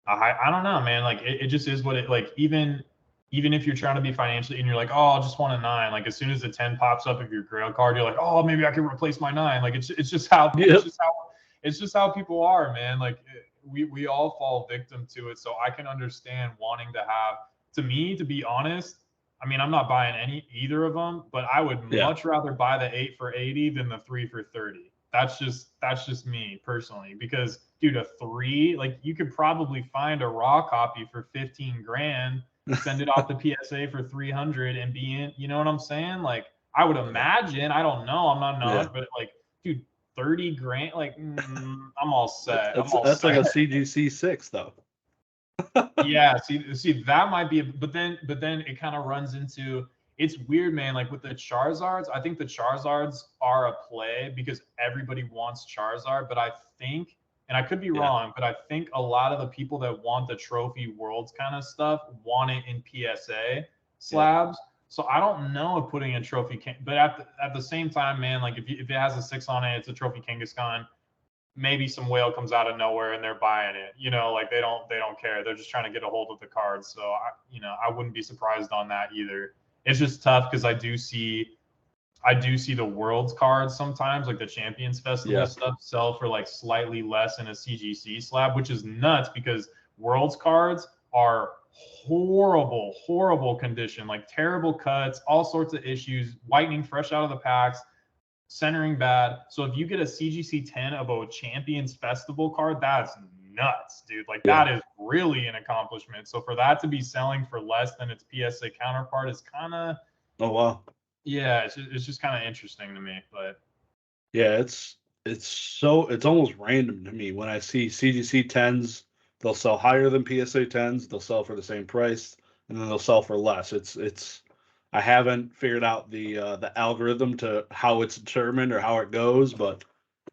I don't know, man. Like it just is what it, like, even if you're trying to be financially and you're like, oh, I just want a 9. Like as soon as the 10 pops up of your Grail card, you're like, oh, maybe I can replace my 9. Like it's just how it's just how people are, man. Like we all fall victim to it. So I can understand wanting to have, to me, to be honest, I mean, I'm not buying either of them, but I would much rather buy the 8 for 80 than the 3 for 30. That's just me personally, because dude, a 3, like you could probably find a raw copy for 15 grand, send it off the PSA for 300 and be in, you know what I'm saying? Like I would imagine, I don't know, I'm not, but like, dude, 30 grand, like I'm all set. That's like a CGC 6 though. Yeah, see, that might be, but then it kind of runs into, it's weird, man. Like with the Charizards, I think the Charizards are a play because everybody wants Charizard, but I think, and I could be wrong, but I think a lot of the people that want the Trophy Worlds kind of stuff want it in PSA slabs. So I don't know if putting a Trophy, but at the same time, man, like if it has a 6 on it, it's a Trophy Kangaskhan. Maybe some whale comes out of nowhere and they're buying it, like they don't care. They're just trying to get a hold of the cards. So I wouldn't be surprised on that either. It's just tough because I do see I do see the Worlds cards sometimes, like the Champions Festival stuff, sell for like slightly less in a CGC slab, which is nuts because Worlds cards are horrible condition, like terrible cuts, all sorts of issues, whitening fresh out of the packs, centering bad. So if you get a CGC 10 of a Champions Festival card, that's nuts, dude. Like that is really an accomplishment. So for that to be selling for less than its PSA counterpart is kind of, oh wow, yeah, it's just kind of interesting to me. But yeah, it's almost random to me when I see CGC 10s. They'll sell higher than PSA 10s. They'll sell for the same price, and then they'll sell for less. It's I haven't figured out the algorithm to how it's determined or how it goes, but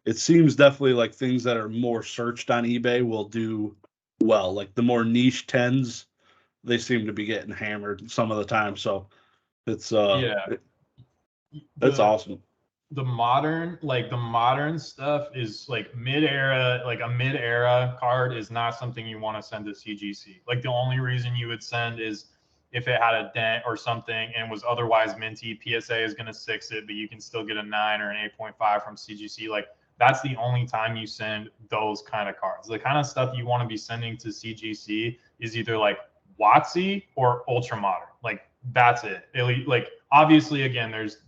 it seems definitely like things that are more searched on eBay will do well. Like the more niche 10s, they seem to be getting hammered some of the time. So it's it's awesome. The modern stuff is like mid-era, like a mid-era card is not something you want to send to CGC. Like the only reason you would send is if it had a dent or something and was otherwise minty. PSA is going to 6 it, but you can still get a 9 or an 8.5 from CGC. Like that's the only time you send those kind of cards. The kind of stuff you want to be sending to CGC is either like WOTC or ultra modern. Like that's it. Like obviously, again, there's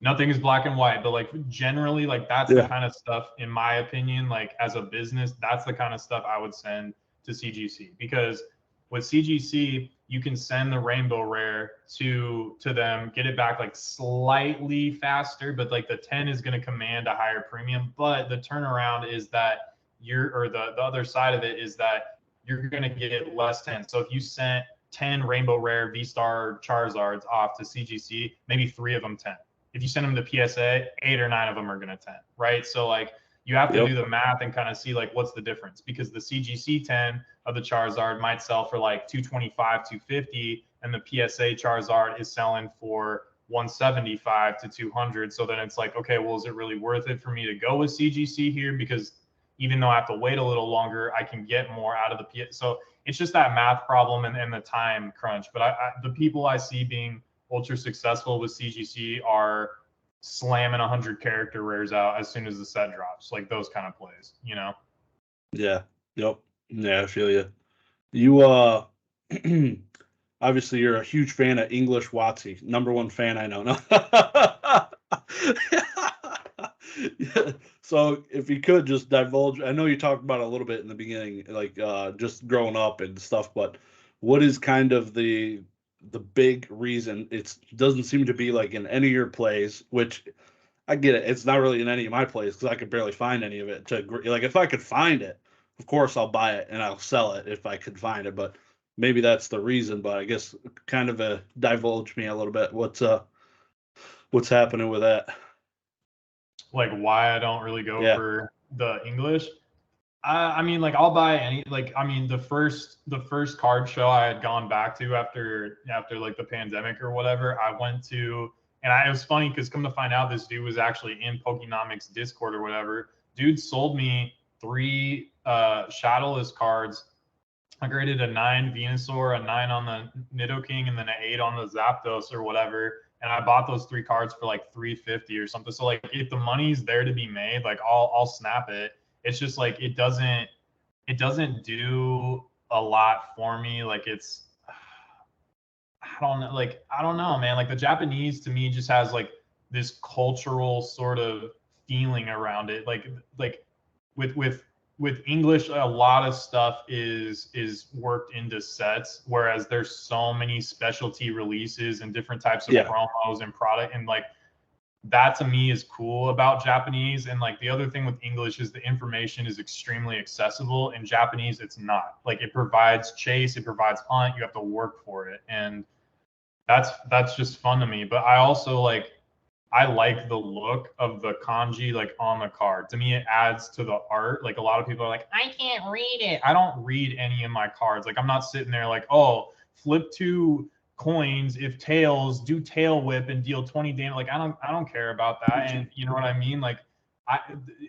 nothing is black and white, but like generally, like that's the kind of stuff, in my opinion, like as a business, that's the kind of stuff I would send to CGC, because with CGC, you can send the rainbow rare to them, get it back like slightly faster, but like the 10 is going to command a higher premium. But the turnaround is that the other side of it is that you're going to get less 10. So if you sent 10 rainbow rare V-Star Charizards off to CGC, maybe 3 of them 10. If you send them to PSA, 8 or 9 of them are going to 10, right? So like you have to do the math and kind of see like what's the difference, because the CGC 10 of the Charizard might sell for like 225, 250, and the PSA Charizard is selling for 175 to 200. So then it's like, okay, well, is it really worth it for me to go with CGC here? Because even though I have to wait a little longer, I can get more out of the PSA. So it's just that math problem and the time crunch. But the people I see being ultra successful with CGC are slamming 100 character rares out as soon as the set drops, like those kind of plays, you know? Yeah. Yep. Yeah, I feel you. You obviously you're a huge fan of English WOTC. Number one fan I know. No. Yeah. So if you could just divulge, I know you talked about it a little bit in the beginning, like just growing up and stuff, but what is kind of the big reason it doesn't seem to be like in any of your plays, which I get it. It's not really in any of my plays because I could barely find any of it. Like if I could find it, of course I'll buy it and I'll sell it if I could find it. But maybe that's the reason. But I guess kind of divulge me a little bit. What's happening with that? Like why I don't really go for the English. I mean, like I'll buy any. Like I mean, the first card show I had gone back to after like the pandemic or whatever, I went to, and it was funny because come to find out, this dude was actually in Pokenomics Discord or whatever. Dude sold me 3 Shadowless cards. I graded a 9 Venusaur, a 9 on the Nidoking, and then an 8 on the Zapdos or whatever. And I bought those 3 cards for like 350 or something. So like if the money's there to be made, like I'll snap it. It's just like it doesn't do a lot for me. Like it's I don't know, man. Like the Japanese to me just has like this cultural sort of feeling around it. Like with English, a lot of stuff is worked into sets, whereas there's so many specialty releases and different types of promos and product, and like that to me is cool about Japanese. And like the other thing with English is the information is extremely accessible. In Japanese, it's not. Like it provides chase, it provides hunt. You have to work for it, and that's just fun to me. But I also I like the look of the kanji like on the card. To me, it adds to the art. Like a lot of people are like, I can't read it. I don't read any of my cards. Like I'm not sitting there like, oh, flip 2 coins if tails, do tail whip and deal 20 damage. Like I don't care about that. And you know what I mean? Like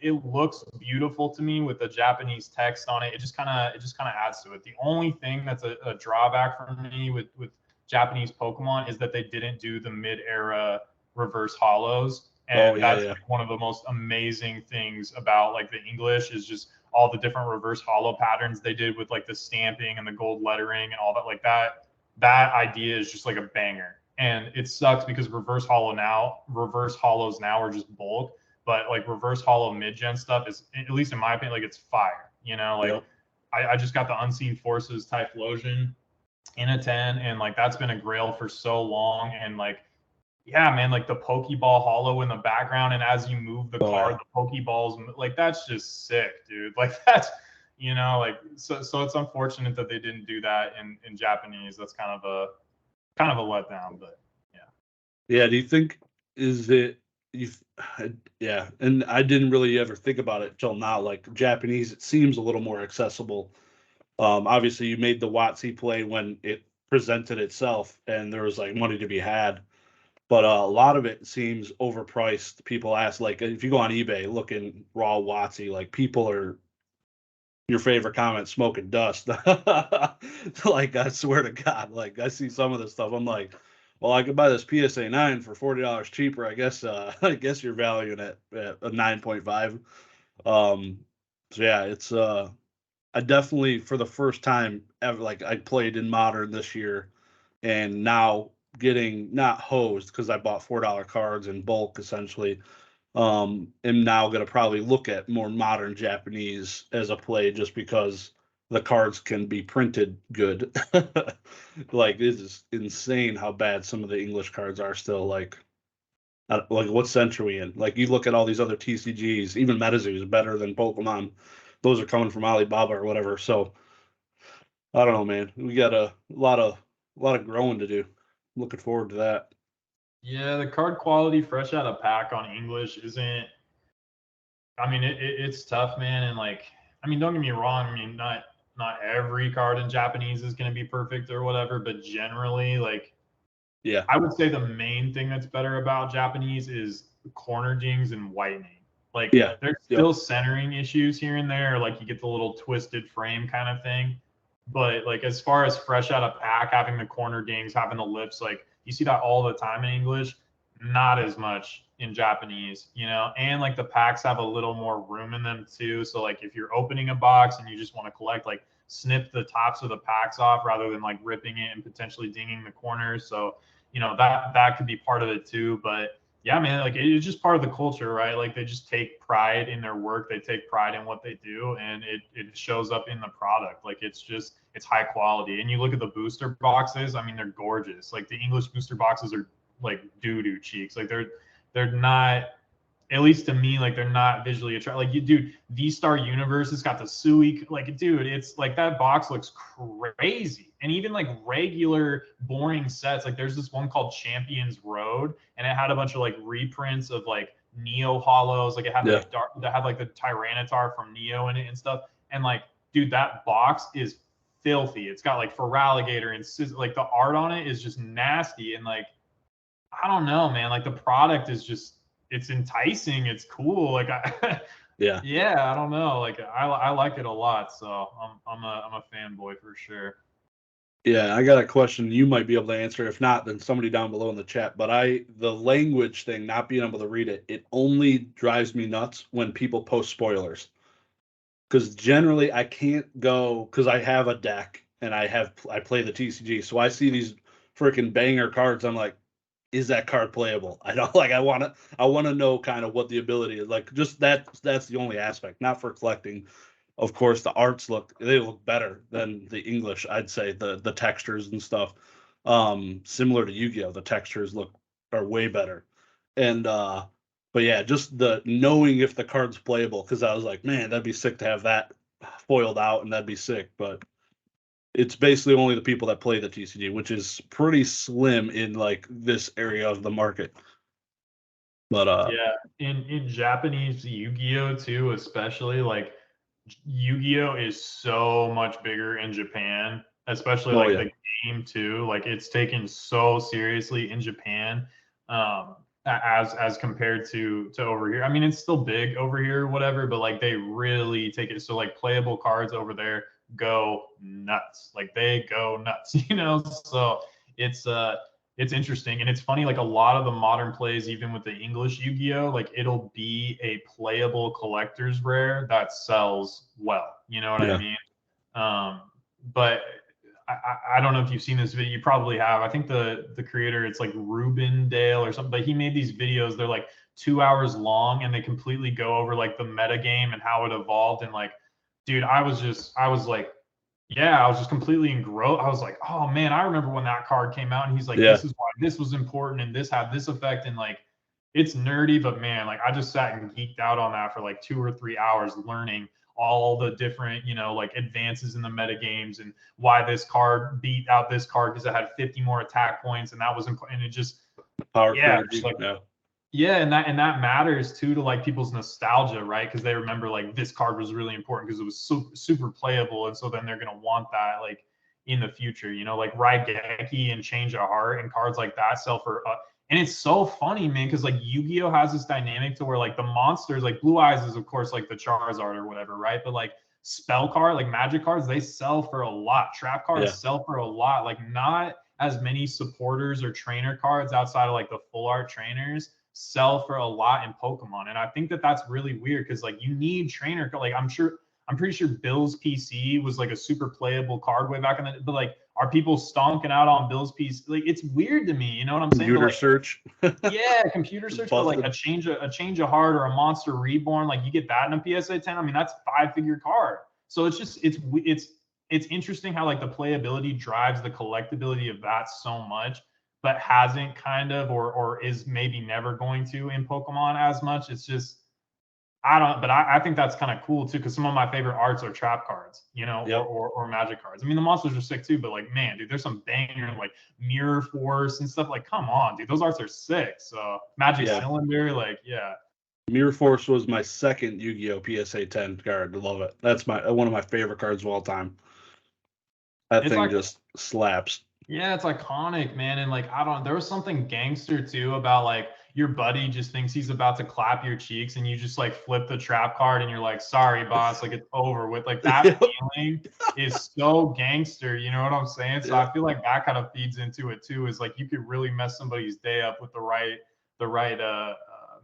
it looks beautiful to me with the Japanese text on it. It just kind of adds to it. The only thing that's a drawback for me with Japanese Pokemon is that they didn't do the mid-era reverse hollows. And that's yeah. like one of the most amazing things about like the English is just all the different reverse hollow patterns they did with like the stamping and the gold lettering and all that. Like that idea is just like a banger. And it sucks because reverse hollows now are just bulk, but like reverse hollow mid-gen stuff is, at least in my opinion, like it's fire. You know, like Yep. I just got the Unseen Forces Typhlosion in a 10, and like that's been a grail for so long. And like, yeah, man, like the Pokeball hollow in the background, and as you move the card, the Pokeballs, like that's just sick, dude. Like that's, you know, like so it's unfortunate that they didn't do that in Japanese. That's kind of a letdown, but yeah. Yeah, do you think is it you? Yeah, and I didn't really ever think about it till now. Like Japanese, it seems a little more accessible. Obviously, you made the WOTC play when it presented itself, and there was like money to be had. But a lot of it seems overpriced. People ask, like, if you go on eBay looking raw WOTC, like people are your favorite comment, smoking dust. Like I swear to God, like I see some of this stuff, I'm like, well, I could buy this PSA 9 for $40 cheaper. I guess I guess you're valuing it at a 9.5. So yeah, it's I definitely for the first time ever, like I played in modern this year, and now getting not hosed because I bought $4 cards in bulk essentially. Am now going to probably look at more modern Japanese as a play just because the cards can be printed good. Like it is insane how bad some of the English cards are still. Like what century we in? Like you look at all these other TCGs, even MetaZoo is better than Pokemon. Those are coming from Alibaba or whatever. So I don't know, man. We got a lot of growing to do. Looking forward to that. Yeah, the card quality fresh out of pack on English isn't. I mean, it's tough, man. And like, I mean, don't get me wrong. I mean, not every card in Japanese is going to be perfect or whatever, but generally, like, Yeah. I would say the main thing that's better about Japanese is corner dings and whitening. Like, Yeah. there's Yep. still centering issues here and there. Like, you get the little twisted frame kind of thing. But like, as far as fresh out of pack, having the corner dings, having the lips, like you see that all the time in English, not as much in Japanese, you know. And like the packs have a little more room in them too. So like, if you're opening a box and you just want to collect, like snip the tops of the packs off rather than like ripping it and potentially dinging the corners. So you know that could be part of it too. But yeah, man, like it's just part of the culture, right? Like they just take pride in their work, they take pride in what they do, and it shows up in the product. Like it's high quality. And you look at the booster boxes, I mean, they're gorgeous. Like the English booster boxes are like doo-doo cheeks. Like they're not, at least to me, like they're not visually attractive. Like you, dude, V-Star Universe has got the Sui. Like, dude, it's like that box looks crazy. And even like regular boring sets, like there's this one called Champions Road, and it had a bunch of like reprints of like Neo hollows. Like it had Yeah. that had like the Tyranitar from Neo in it and stuff. And like, dude, that box is filthy. It's got like Feraligatr and like the art on it is just nasty. And like, I don't know, man. Like the product is just, it's enticing. It's cool. Like Yeah. yeah, I don't know. Like I like it a lot. So I'm a fanboy for sure. Yeah, I got a question you might be able to answer. If not, then somebody down below in the chat. But the language thing, not being able to read it, it only drives me nuts when people post spoilers. Because generally I can't go because I have a deck and I play the TCG, so I see these freaking banger cards. I'm like, is that card playable? I don't like. I want to know kind of what the ability is. Like, just that's the only aspect. Not for collecting. Of course, the arts they look better than the English. I'd say the textures and stuff. Similar to Yu-Gi-Oh, the textures are way better. And but yeah, just the knowing if the card's playable, because I was like, man, that'd be sick to have that foiled out, and that'd be sick. But it's basically only the people that play the TCG, which is pretty slim in like this area of the market. But Yeah, in Japanese Yu-Gi-Oh too, especially like Yu-Gi-Oh is so much bigger in Japan, especially oh like yeah, the game too. Like it's taken so seriously in Japan, as compared to over here. I mean, it's still big over here, whatever, but like they really take it. So like playable cards over there go nuts. Like they go nuts, you know. So it's it's interesting. And it's funny, like a lot of the modern plays, even with the English Yu-Gi-Oh, like it'll be a playable collector's rare that sells well. You know what I mean? But I don't know if you've seen this video. You probably have. I think the creator, it's like Ruben Dale or something, but he made these videos. They're like 2 hours long, and they completely go over like the meta game and how it evolved. And like, dude, I was just completely engrossed. I was like, oh man, I remember when that card came out. And he's like, this is why this was important and this had this effect. And like, it's nerdy, but man, like I just sat and geeked out on that for like 2 or 3 hours learning all the different, like advances in the meta games and why this card beat out this card because it had 50 more attack points. And that was important. And it just, and that matters too to like people's nostalgia, right? Because they remember like this card was really important because it was super playable, and so then they're gonna want that like in the future, like Raigeki and Change of Heart and cards like that sell for. And it's so funny, man, because like Yu-Gi-Oh has this dynamic to where like the monsters, like Blue Eyes is of course like the Charizard or whatever, right? But like spell card, like magic cards, they sell for a lot. Trap cards sell for a lot. Like not as many supporters or trainer cards outside of like the full art trainers sell for a lot in Pokemon. And I think that that's really weird because like you need trainer, like I'm pretty sure Bill's PC was like a super playable card way back in the, but like are people stonking out on Bill's PC? Like it's weird to me, you know what I'm saying? Computer search. Computer search for like a change of heart or a monster reborn, like you get that in a PSA 10. I mean, that's a 5-figure card. So it's just it's interesting how like the playability drives the collectability of that so much, but hasn't kind of or is maybe never going to in Pokemon as much. It's just I think that's kind of cool too, because some of my favorite arts are trap cards, or magic cards. I mean, the monsters are sick too, but like, man, dude, there's some banger like Mirror Force and stuff. Like, come on, dude, those arts are sick. So Magic Cylinder, like, Mirror Force was my second Yu-Gi-Oh PSA 10 card. I love it. That's one of my favorite cards of all time. That thing just slaps. Yeah, it's iconic, man. And like, there was something gangster too about like your buddy just thinks he's about to clap your cheeks and you just like flip the trap card and you're like, sorry, boss, like it's over with. Like that feeling is so gangster, you know what I'm saying? So I feel like that kind of feeds into it too, is like you could really mess somebody's day up with the right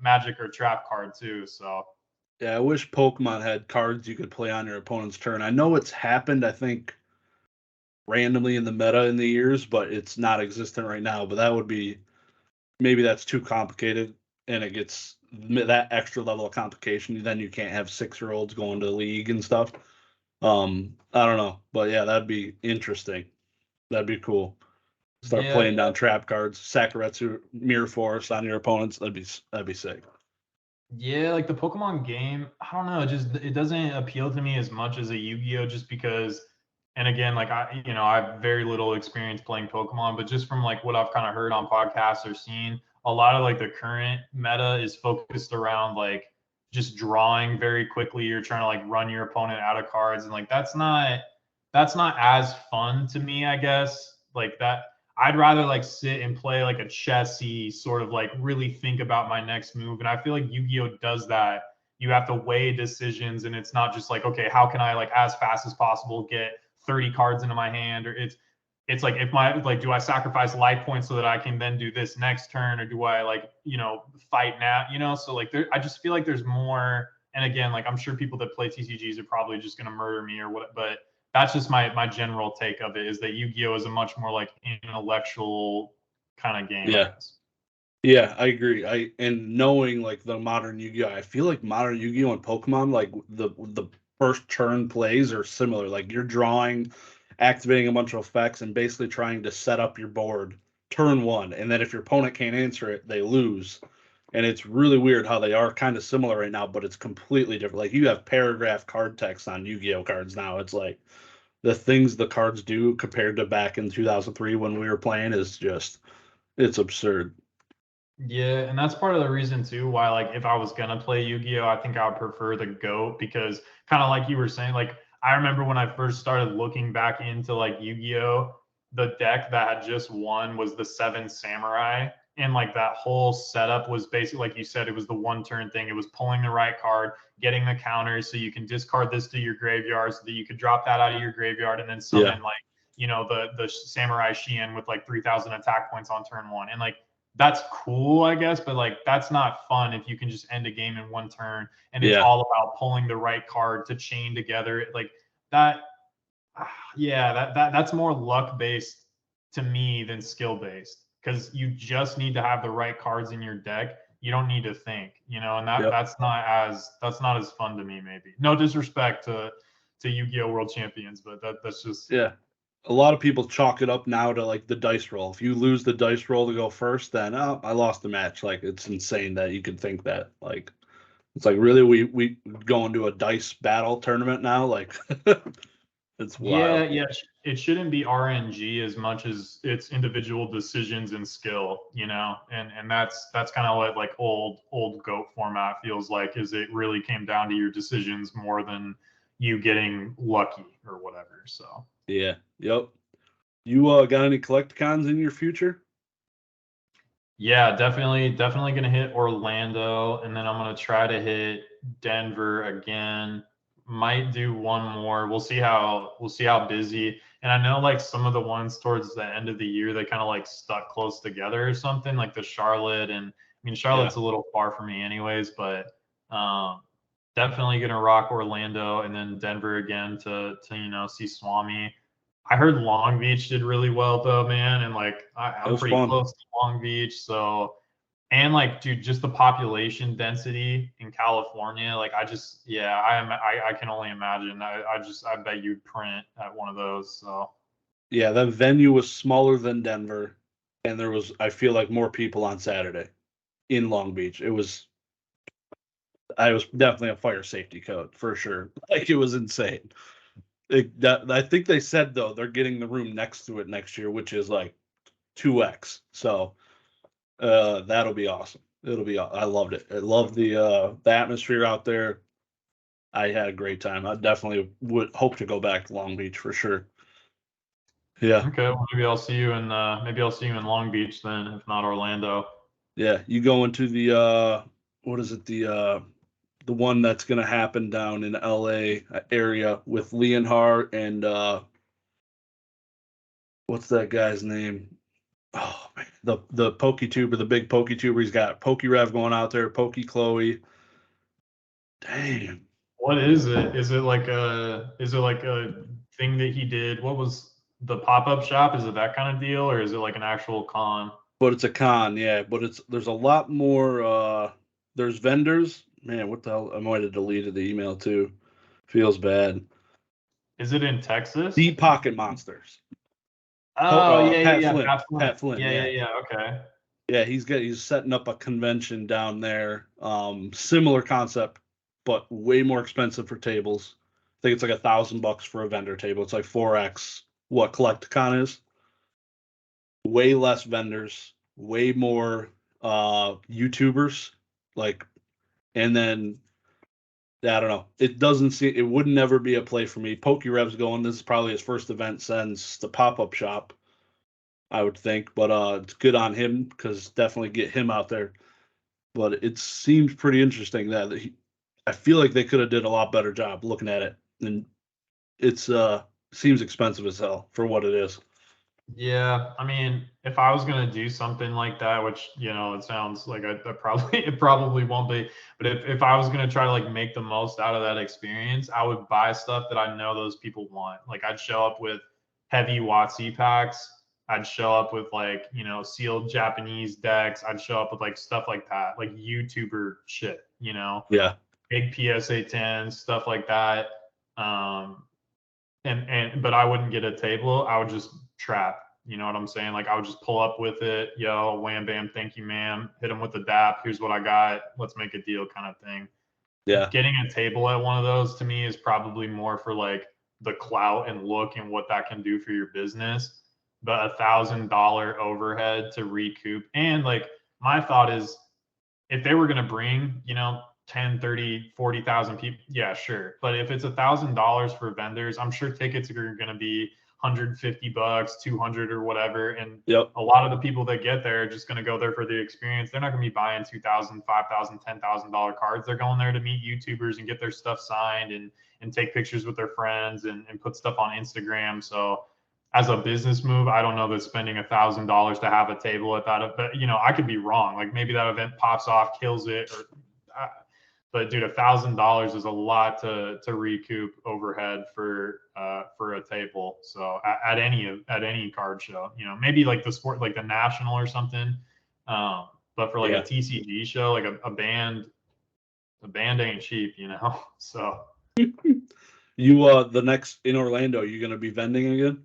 magic or trap card too. So yeah, I wish Pokemon had cards you could play on your opponent's turn. I know it's happened, I think, randomly in the meta in the years, but it's not existent right now. But that would be, maybe that's too complicated and it gets that extra level of complication. Then you can't have 6-year-olds going to the league and stuff. I don't know, but yeah, that'd be interesting. That'd be cool. Start playing down trap cards, Sakuretsu, Mirror Force on your opponents. That'd be sick. Yeah, like the Pokemon game, I don't know, it doesn't appeal to me as much as a Yu-Gi-Oh, just because, and again, like I have very little experience playing Pokemon, but just from like what I've kind of heard on podcasts or seen, a lot of like the current meta is focused around like just drawing very quickly. You're trying to like run your opponent out of cards, and like that's not as fun to me, I guess. Like that, I'd rather like sit and play like a chessy sort of like really think about my next move. And I feel like Yu-Gi-Oh does that. You have to weigh decisions, and it's not just like, okay, how can I like as fast as possible get 30 cards into my hand? Or it's like, if my like, do I sacrifice life points so that I can then do this next turn, or do I like, fight now? So like I just feel like there's more. And again, like I'm sure people that play TCGs are probably just gonna murder me or what, but that's just my general take of it, is that Yu-Gi-Oh is a much more like intellectual kind of game. Yeah, I agree. And knowing like the modern Yu-Gi-Oh, I feel like modern Yu-Gi-Oh and Pokemon, like the first turn plays are similar. Like you're drawing, activating a bunch of effects, and basically trying to set up your board turn one. And then if your opponent can't answer it, they lose. And it's really weird how they are kind of similar right now, but it's completely different. Like you have paragraph card text on Yu-Gi-Oh cards now. It's like the things the cards do compared to back in 2003 when we were playing is just, it's absurd. Yeah, and that's part of the reason too why, like, if I was gonna play Yu-Gi-Oh, I think I would prefer the GOAT, because kind of like you were saying, like I remember when I first started looking back into like Yu-Gi-Oh, the deck that had just won was the 7 Samurai, and like that whole setup was basically like you said, it was the one turn thing. It was pulling the right card, getting the counters so you can discard this to your graveyard so that you could drop that out of your graveyard and then summon like you know, the Samurai Shien with like 3,000 attack points on turn 1. And like, that's cool, I guess, but like that's not fun if you can just end a game in 1 turn and it's all about pulling the right card to chain together. Like that, that's more luck based to me than skill based, because you just need to have the right cards in your deck. You don't need to think, you know, and that's not as fun to me. Maybe no disrespect to Yu-Gi-Oh! World Champions, but that's just A lot of people chalk it up now to like the dice roll. If you lose the dice roll to go first, then I lost the match. Like it's insane that you could think that. Like it's like really we go into a dice battle tournament now. Like it's wild. Yeah. It shouldn't be RNG as much as it's individual decisions and skill, you know, and that's kind of what like old GOAT format feels like. Is it really came down to your decisions more than you getting lucky or whatever. So yeah, yep. You got any Collecticons in your future? Yeah, definitely gonna hit Orlando, and then I'm gonna try to hit Denver again. Might do one more. We'll see how busy. And I know like some of the ones towards the end of the year, they kind of like stuck close together or something, like the Charlotte. And I mean, Charlotte's a little far for me anyways, but definitely gonna rock Orlando and then Denver again to you know, see Swami. I heard Long Beach did really well though, man, and like I'm pretty close to Long Beach, so. And like, dude, just the population density in California, like I can only imagine. I bet you'd print at one of those. So yeah, that venue was smaller than Denver, and there was, I feel like, more people on Saturday in Long Beach. It was definitely a fire safety code for sure. Like it was insane. I think they said though they're getting the room next to it next year, which is like 2x. So that'll be awesome. I loved it. I love the atmosphere out there. I had a great time. I definitely would hope to go back to Long Beach for sure. Yeah. Okay, well, maybe I'll see you in Long Beach then, if not Orlando. Yeah, you go into the what is it, the one that's going to happen down in LA area with Leonhardt and what's that guy's name? Oh man, the PokeTuber, the big PokeTuber. He's got PokeRev going out there, Poke Chloe. Damn. What is it? Is it like a thing that he did? What was the pop-up shop? Is it that kind of deal, or is it like an actual con? But it's a con, yeah. But there's a lot more. There's vendors. Man, what the hell? I might have deleted the email too. Feels bad. Is it in Texas? Deep Pocket Monsters. Oh Pat yeah. Flynn. Pat Flynn. Yeah. Yeah. Okay. Yeah, he's setting up a convention down there. Similar concept, but way more expensive for tables. I think it's like $1,000 for a vendor table. It's like 4x what Collecticon is. Way less vendors, way more YouTubers. Like, and then I don't know. It would never be a play for me. PokeRev's going. This is probably his first event since the pop-up shop, I would think. But it's good on him because definitely get him out there. But it seems pretty interesting that I feel like they could have did a lot better job looking at it. And it's seems expensive as hell for what it is. Yeah, I mean, if I was gonna do something like that, which you know, it sounds like I probably it probably won't be, but if I was gonna try to like make the most out of that experience, I would buy stuff that I know those people want. Like I'd show up with heavy WOTC packs. I'd show up with like, you know, sealed Japanese decks. I'd show up with like stuff like that, like YouTuber shit, you know, Yeah. big PSA 10, stuff like that. But I wouldn't get a table. I would just trap. You know what I'm saying? Like I would just pull up with it, yo, wham bam, thank you, ma'am. Hit them with the DAP. Here's what I got. Let's make a deal, kind of thing. Yeah. Getting a table at one of those to me is probably more for like the clout and look and what that can do for your business. But $1,000 overhead to recoup. And like my thought is, if they were going to bring, you know, 10, 30, 40,000 people, yeah, sure. But if it's $1,000 for vendors, I'm sure tickets are going to be $150, 200 or whatever. And a lot of the people that get there are just going to go there for the experience. They're not going to be buying $2,000, $5,000, $10,000 cards. They're going there to meet YouTubers and get their stuff signed and take pictures with their friends and put stuff on Instagram. So as a business move, I don't know that spending $1,000 to have a table at that, but you know, I could be wrong. Like maybe that event pops off, kills it, or but dude, $1,000 is a lot to recoup overhead for a table. So at any card show, you know, maybe like the sport, like the national or something. But for like a TCG show, like a band ain't cheap, you know. So you the next in Orlando, you gonna be vending again?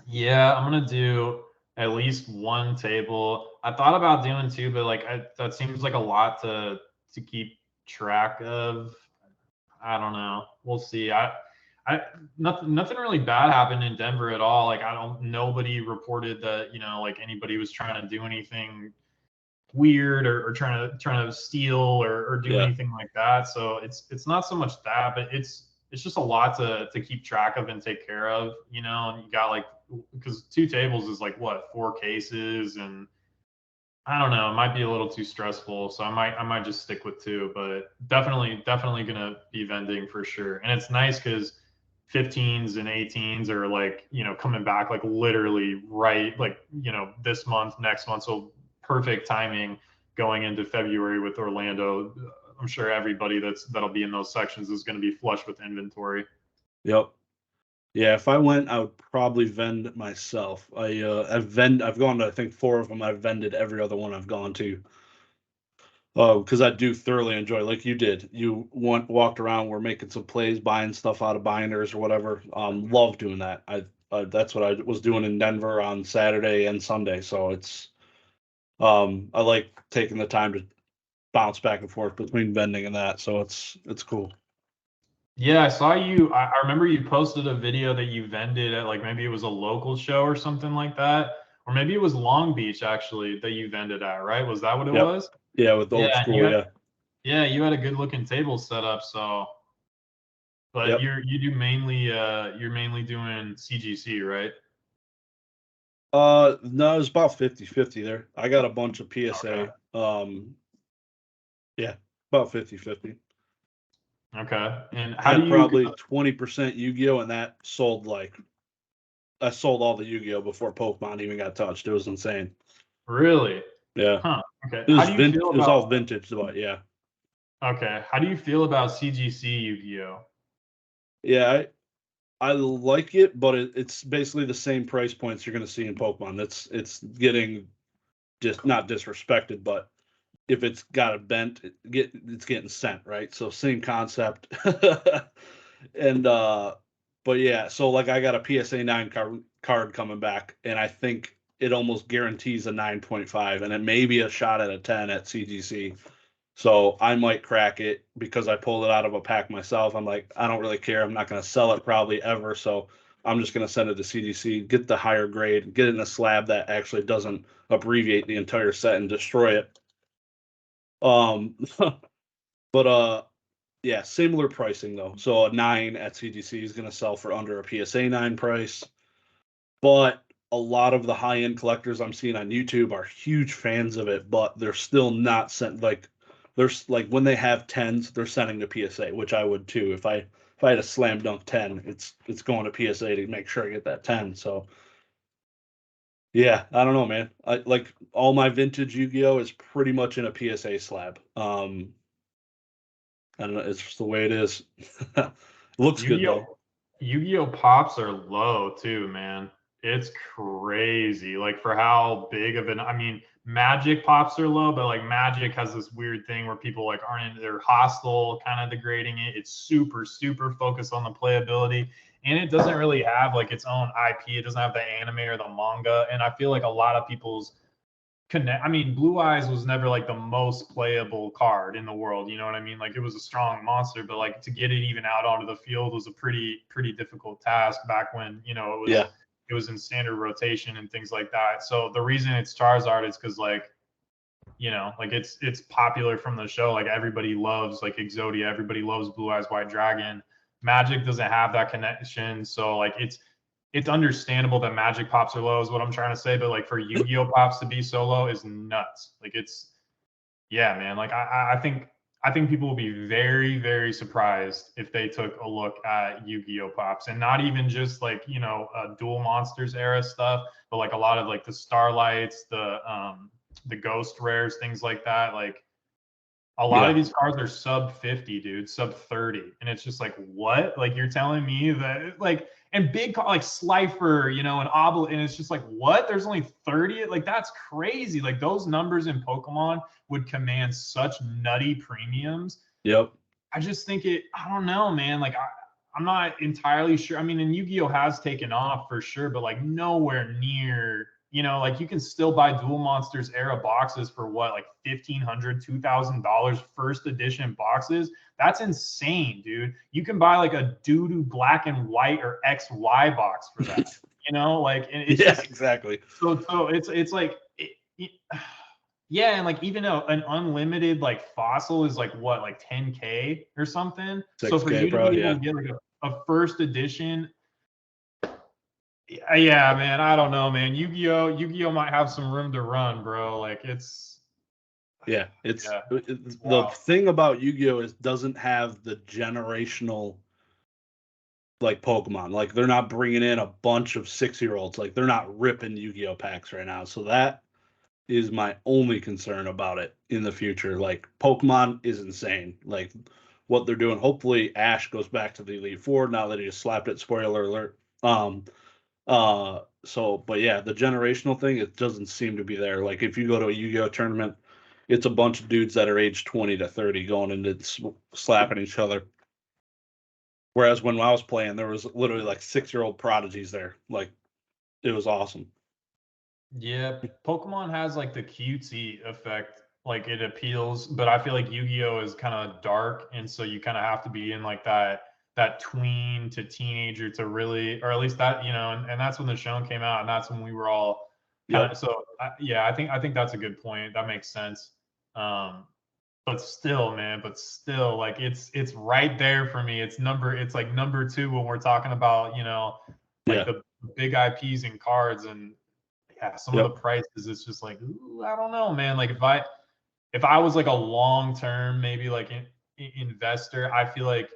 yeah, I'm gonna do at least one table. I thought about doing two, but like that seems like a lot to keep track of. I don't know. We'll see. Nothing really bad happened in Denver at all. Like nobody reported that, you know, like anybody was trying to do anything weird or trying to steal or do anything like that. So it's not so much that, but it's just a lot to keep track of and take care of, you know. And you got like, because 2 tables is like what, 4 cases, and I don't know, it might be a little too stressful, so I might just stick with 2, but definitely gonna be vending for sure. And it's nice because 15s and 18s are like, you know, coming back like literally right, like, you know, this month, next month, so perfect timing going into February with Orlando. I'm sure everybody that'll be in those sections is going to be flush with inventory. Yep. Yeah, if I went, I would probably vend myself. I've gone to I think 4 of them. I've vended every other one I've gone to. Because I do thoroughly enjoy, like you did. You walked around, we're making some plays, buying stuff out of binders or whatever. Love doing that. That's what I was doing in Denver on Saturday and Sunday. So it's I like taking the time to bounce back and forth between vending and that. So it's cool. Yeah, I saw you. I remember you posted a video that you vended at, like, maybe it was a local show or something like that, or maybe it was Long Beach actually that you vended at, right? Was that what it was? Yeah, with the old Yeah, school, you had a good looking table set up. So, but Yep. you do mainly you're mainly doing CGC, right? No, it's about 50-50 there. I got a bunch of PSA. Okay. Yeah, about 50-50. Okay. And how Had do you? probably 20% Yu-Gi-Oh, and that sold like I sold all the Yu-Gi-Oh before Pokemon even got touched. It was insane. Really? Yeah. Huh. Okay. It How was do you feel it was all about? vintage, but yeah. Okay. How do you feel about CGC Yu-Gi-Oh? Yeah, I like it, but it's basically the same price points you're gonna see in Pokemon. It's getting just not disrespected, but if it's got a bent, it's getting sent, right? So same concept. And but yeah, so like I got a PSA 9 card coming back, and I think it almost guarantees a 9.5, and it may be a shot at a 10 at CGC. So I might crack it because I pulled it out of a pack myself. I'm like, I don't really care. I'm not going to sell it probably ever. So I'm just going to send it to CGC, get the higher grade, get it in a slab that actually doesn't abbreviate the entire set and destroy it. But yeah, similar pricing though. So a 9 at CGC is going to sell for under a PSA 9 price. But a lot of the high end collectors I'm seeing on YouTube are huge fans of it, but they're still not sent like there's like when they have 10s, they're sending to PSA, which I would too. If I had a slam dunk 10, it's going to PSA to make sure I get that 10. So yeah, I don't know, man. I like all my vintage Yu-Gi-Oh is pretty much in a PSA slab. I don't know, it's just the way it is. Looks good Yu-Gi-Oh! though. Yu-Gi-Oh pops are low too, man. It's crazy. Like for how big of an, I mean, Magic pops are low, but like Magic has this weird thing where people like aren't, they're hostile, kind of degrading it. It's super focused on the playability, and it doesn't really have like its own IP. It doesn't have the anime or the manga, and I feel like a lot of people's connect. I mean, Blue Eyes was never like the most playable card in the world. You know what I mean? Like it was a strong monster, but like to get it even out onto the field was a pretty difficult task back when, you know, Yeah. it was in standard rotation and things like that. So the reason it's Charizard is because like, you know, like it's popular from the show. Like everybody loves like Exodia, everybody loves Blue Eyes White Dragon. Magic doesn't have that connection, so like it's understandable that Magic pops are low is what I'm trying to say, but like for Yu-Gi-Oh pops to be so low is nuts. Like it's, yeah, man. Like I think I think people will be very, very surprised if they took a look at Yu-Gi-Oh pops, and not even just like, you know, Duel Monsters era stuff, but like a lot of like the Starlights, the Ghost Rares, things like that. Like a lot of these cards are sub 50, dude, sub 30. And it's just like, what? Like, you're telling me that, like, and big, like Slifer, you know, and Obel, and it's just like, what? There's only 30? Like, that's crazy. Like, those numbers in Pokemon would command such nutty premiums. Yep. I just think I don't know, man. Like, I'm not entirely sure. I mean, and Yu-Gi-Oh has taken off for sure, but like nowhere near, you know, like you can still buy Duel Monsters era boxes for what, like $1,500, $2,000 first edition boxes. That's insane, dude. You can buy like a doo-doo black and white or XY box for that. You know, like, and it's just exactly. So it's like, yeah, and like even an unlimited like fossil is like what, like 10K or something. 6K, so for you to be able to get like a first edition, yeah, man, I don't know, man. Yu-Gi-Oh might have some room to run, bro. Like it's the thing about Yu-Gi-Oh is doesn't have the generational like Pokemon. Like they're not bringing in a bunch of 6-year-olds. Like they're not ripping Yu-Gi-Oh packs right now. So that is my only concern about it in the future. Like Pokemon is insane. Like what they're doing. Hopefully Ash goes back to the Elite Four now that he just slapped it. Spoiler alert. So but yeah, the generational thing, it doesn't seem to be there. Like if you go to a Yu-Gi-Oh tournament, it's a bunch of dudes that are aged 20 to 30 going into slapping each other. Whereas when I was playing, there was literally like 6-year-old prodigies there. Like it was awesome. Yeah, Pokemon has like the cutesy effect, like it appeals, but I feel like Yu-Gi-Oh is kind of dark, and so you kind of have to be in like that tween to teenager to really, or at least that, you know, and that's when the show came out, and that's when we were all kind of. So yeah, I think that's a good point. That makes sense. But still, man, like it's right there for me. It's like number 2 when we're talking about, you know, like the big IPs and cards, and yeah, some of the prices, it's just like, ooh, I don't know, man. Like if I was like a long-term, maybe like investor, I feel like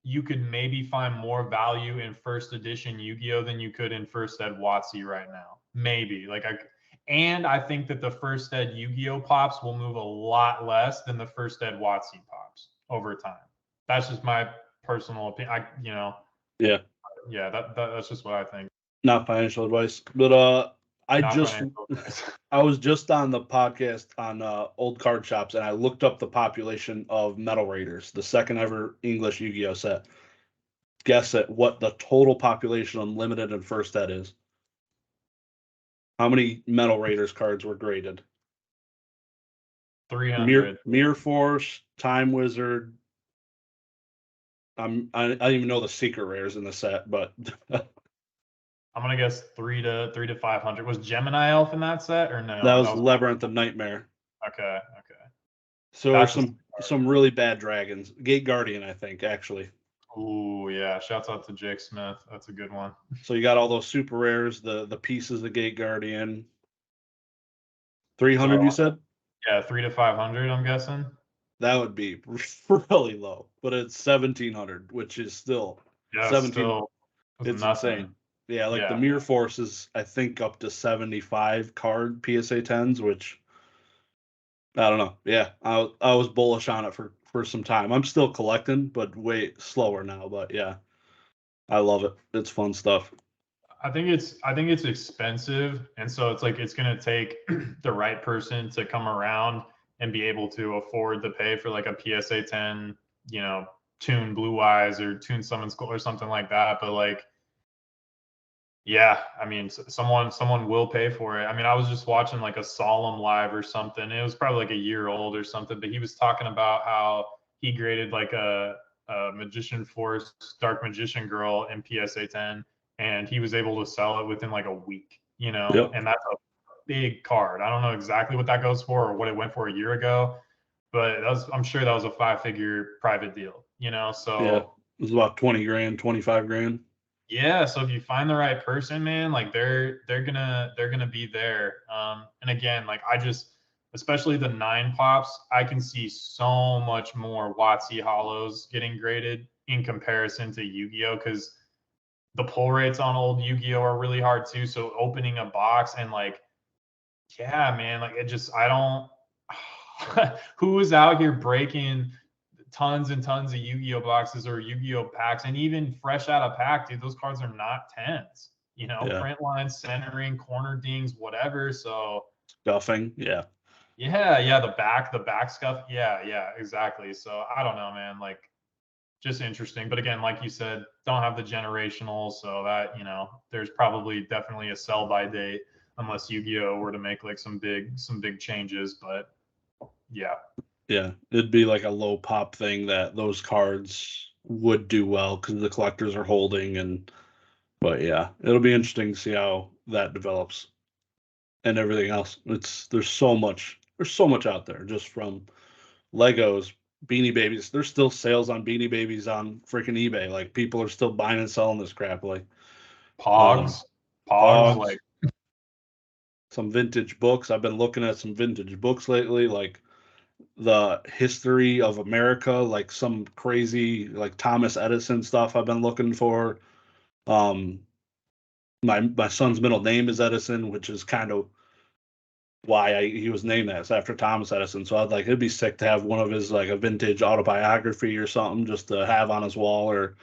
you could maybe find more value in first edition Yu-Gi-Oh than you could in first ed WOTC right now. Maybe and I think that the first ed Yu-Gi-Oh pops will move a lot less than the first ed WOTC pops over time. That's just my personal opinion. That's just what I think. Not financial advice, but I was just on the podcast on old card shops, and I looked up the population of Metal Raiders, the second ever English Yu-Gi-Oh set. Guess at what the total population unlimited and first ed is. How many Metal Raiders cards were graded? 300. Mirror Force, Time Wizard. I don't even know the secret rares in the set, but I'm gonna guess 300 to 500. Was Gemini Elf in that set or no? That was Labyrinth of Nightmare. Okay. So there's some really bad dragons. Gate Guardian, I think, actually. Ooh, yeah. Shouts out to Jake Smith. That's a good one. So you got all those super rares, the pieces of Gate Guardian. 300, you said? Yeah, 300 to 500, I'm guessing. That would be really low, but it's 1,700, which is still 17. It's insane. Yeah, like the Mirror Force is, I think, up to 75 card PSA 10s, which I don't know. Yeah, I was bullish on it for some time. I'm still collecting, but way slower now. But yeah, I love it. It's fun stuff. I think it's expensive, and so it's like it's gonna take the right person to come around and be able to afford to pay for like a PSA 10, you know, Toon Blue Eyes or Toon Summon Skull or something like that. But like, yeah, I mean, someone will pay for it. I mean, I was just watching like a Solemn live or something. It was probably like a year old or something, but he was talking about how he graded like a Magician Force Dark Magician Girl in PSA 10, and he was able to sell it within like a week, you know, and that's a big card. I don't know exactly what that goes for or what it went for a year ago, but I'm sure that was a 5-figure private deal, you know. So yeah, it was about 20 grand, 25 grand. Yeah, so if you find the right person, man, like they're gonna be there. And again, like especially the 9 pops, I can see so much more WOTC hollows getting graded in comparison to Yu-Gi-Oh, because the pull rates on old Yu-Gi-Oh are really hard too. So opening a box and like, yeah, man, like it just, I don't, who is out here breaking tons and tons of Yu-Gi-Oh boxes or Yu-Gi-Oh packs, and even fresh out of pack, dude, those cards are not 10s, you know, Yeah. print lines, centering, corner dings, whatever. So Stuffing. Yeah. yeah, the back scuff. Yeah, exactly. So I don't know, man, like just interesting. But again, like you said, don't have the generational, so that, you know, there's probably definitely a sell by date unless Yu-Gi-Oh were to make like some big changes. But yeah. Yeah. It'd be like a low pop thing that those cards would do well because the collectors are holding. But yeah, it'll be interesting to see how that develops and everything else. There's so much out there, just from Legos, Beanie Babies. There's still sales on Beanie Babies on freaking eBay. Like, people are still buying and selling this crap. Like, Pogs, Pogs, like some vintage books. I've been looking at some vintage books lately, like the history of America, like some crazy like Thomas Edison stuff I've been looking for. Um, my son's middle name is Edison, which is kind of why he was named that. It's after Thomas Edison. So I'd like, it'd be sick to have one of his, like a vintage autobiography or something, just to have on his wall or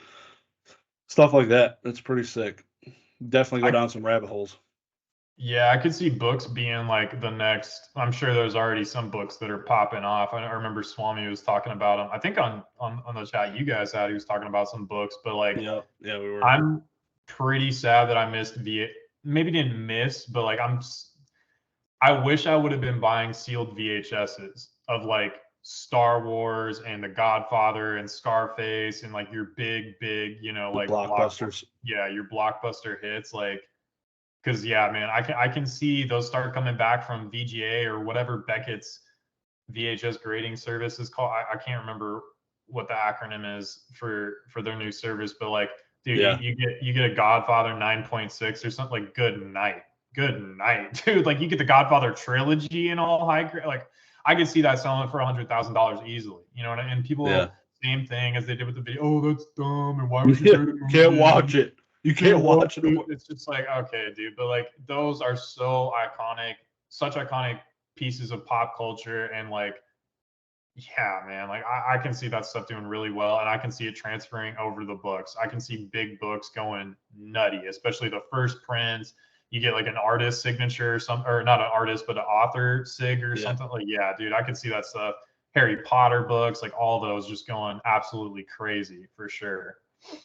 stuff like that. It's pretty sick. Definitely go I, down some rabbit holes. yeah, I could see books being like the next. I'm sure there's already some books that are popping off. I remember Swami was talking about them. I think on the chat you guys had, he was talking about some books. But like, Yeah, yeah, we were. I'm pretty sad that I missed maybe didn't miss, but like I wish I would have been buying sealed VHSs of like Star Wars and The Godfather and Scarface and like your big, you know, The like blockbusters. yeah, your blockbuster hits. Like, because yeah, man, I can see those start coming back from VGA or whatever Beckett's VHS grading service is called. I can't remember what the acronym is for their new service, but like, dude, Yeah, you get a Godfather 9.6 or something. Like, good night, dude. Like, you get the Godfather trilogy and all high grade. Like, I could see that selling for $100,000 easily. You know what I mean? And yeah. people, same thing as they did with the video. Oh, that's dumb, and why would you grade a Can't movie? watch it. You Can't can't watch watch it. it. It's just like, okay, dude, but like those are so iconic, such iconic pieces of pop culture, and like, yeah, man, like I can see that stuff doing really well, and I can see it transferring over to the books. I can see big books going nutty, especially the first prints. You get like an artist signature or some, or not an artist, but an author sig or Yeah. something. Like, yeah, dude, I could see that stuff. Harry Potter books, like all those, just going absolutely crazy for sure.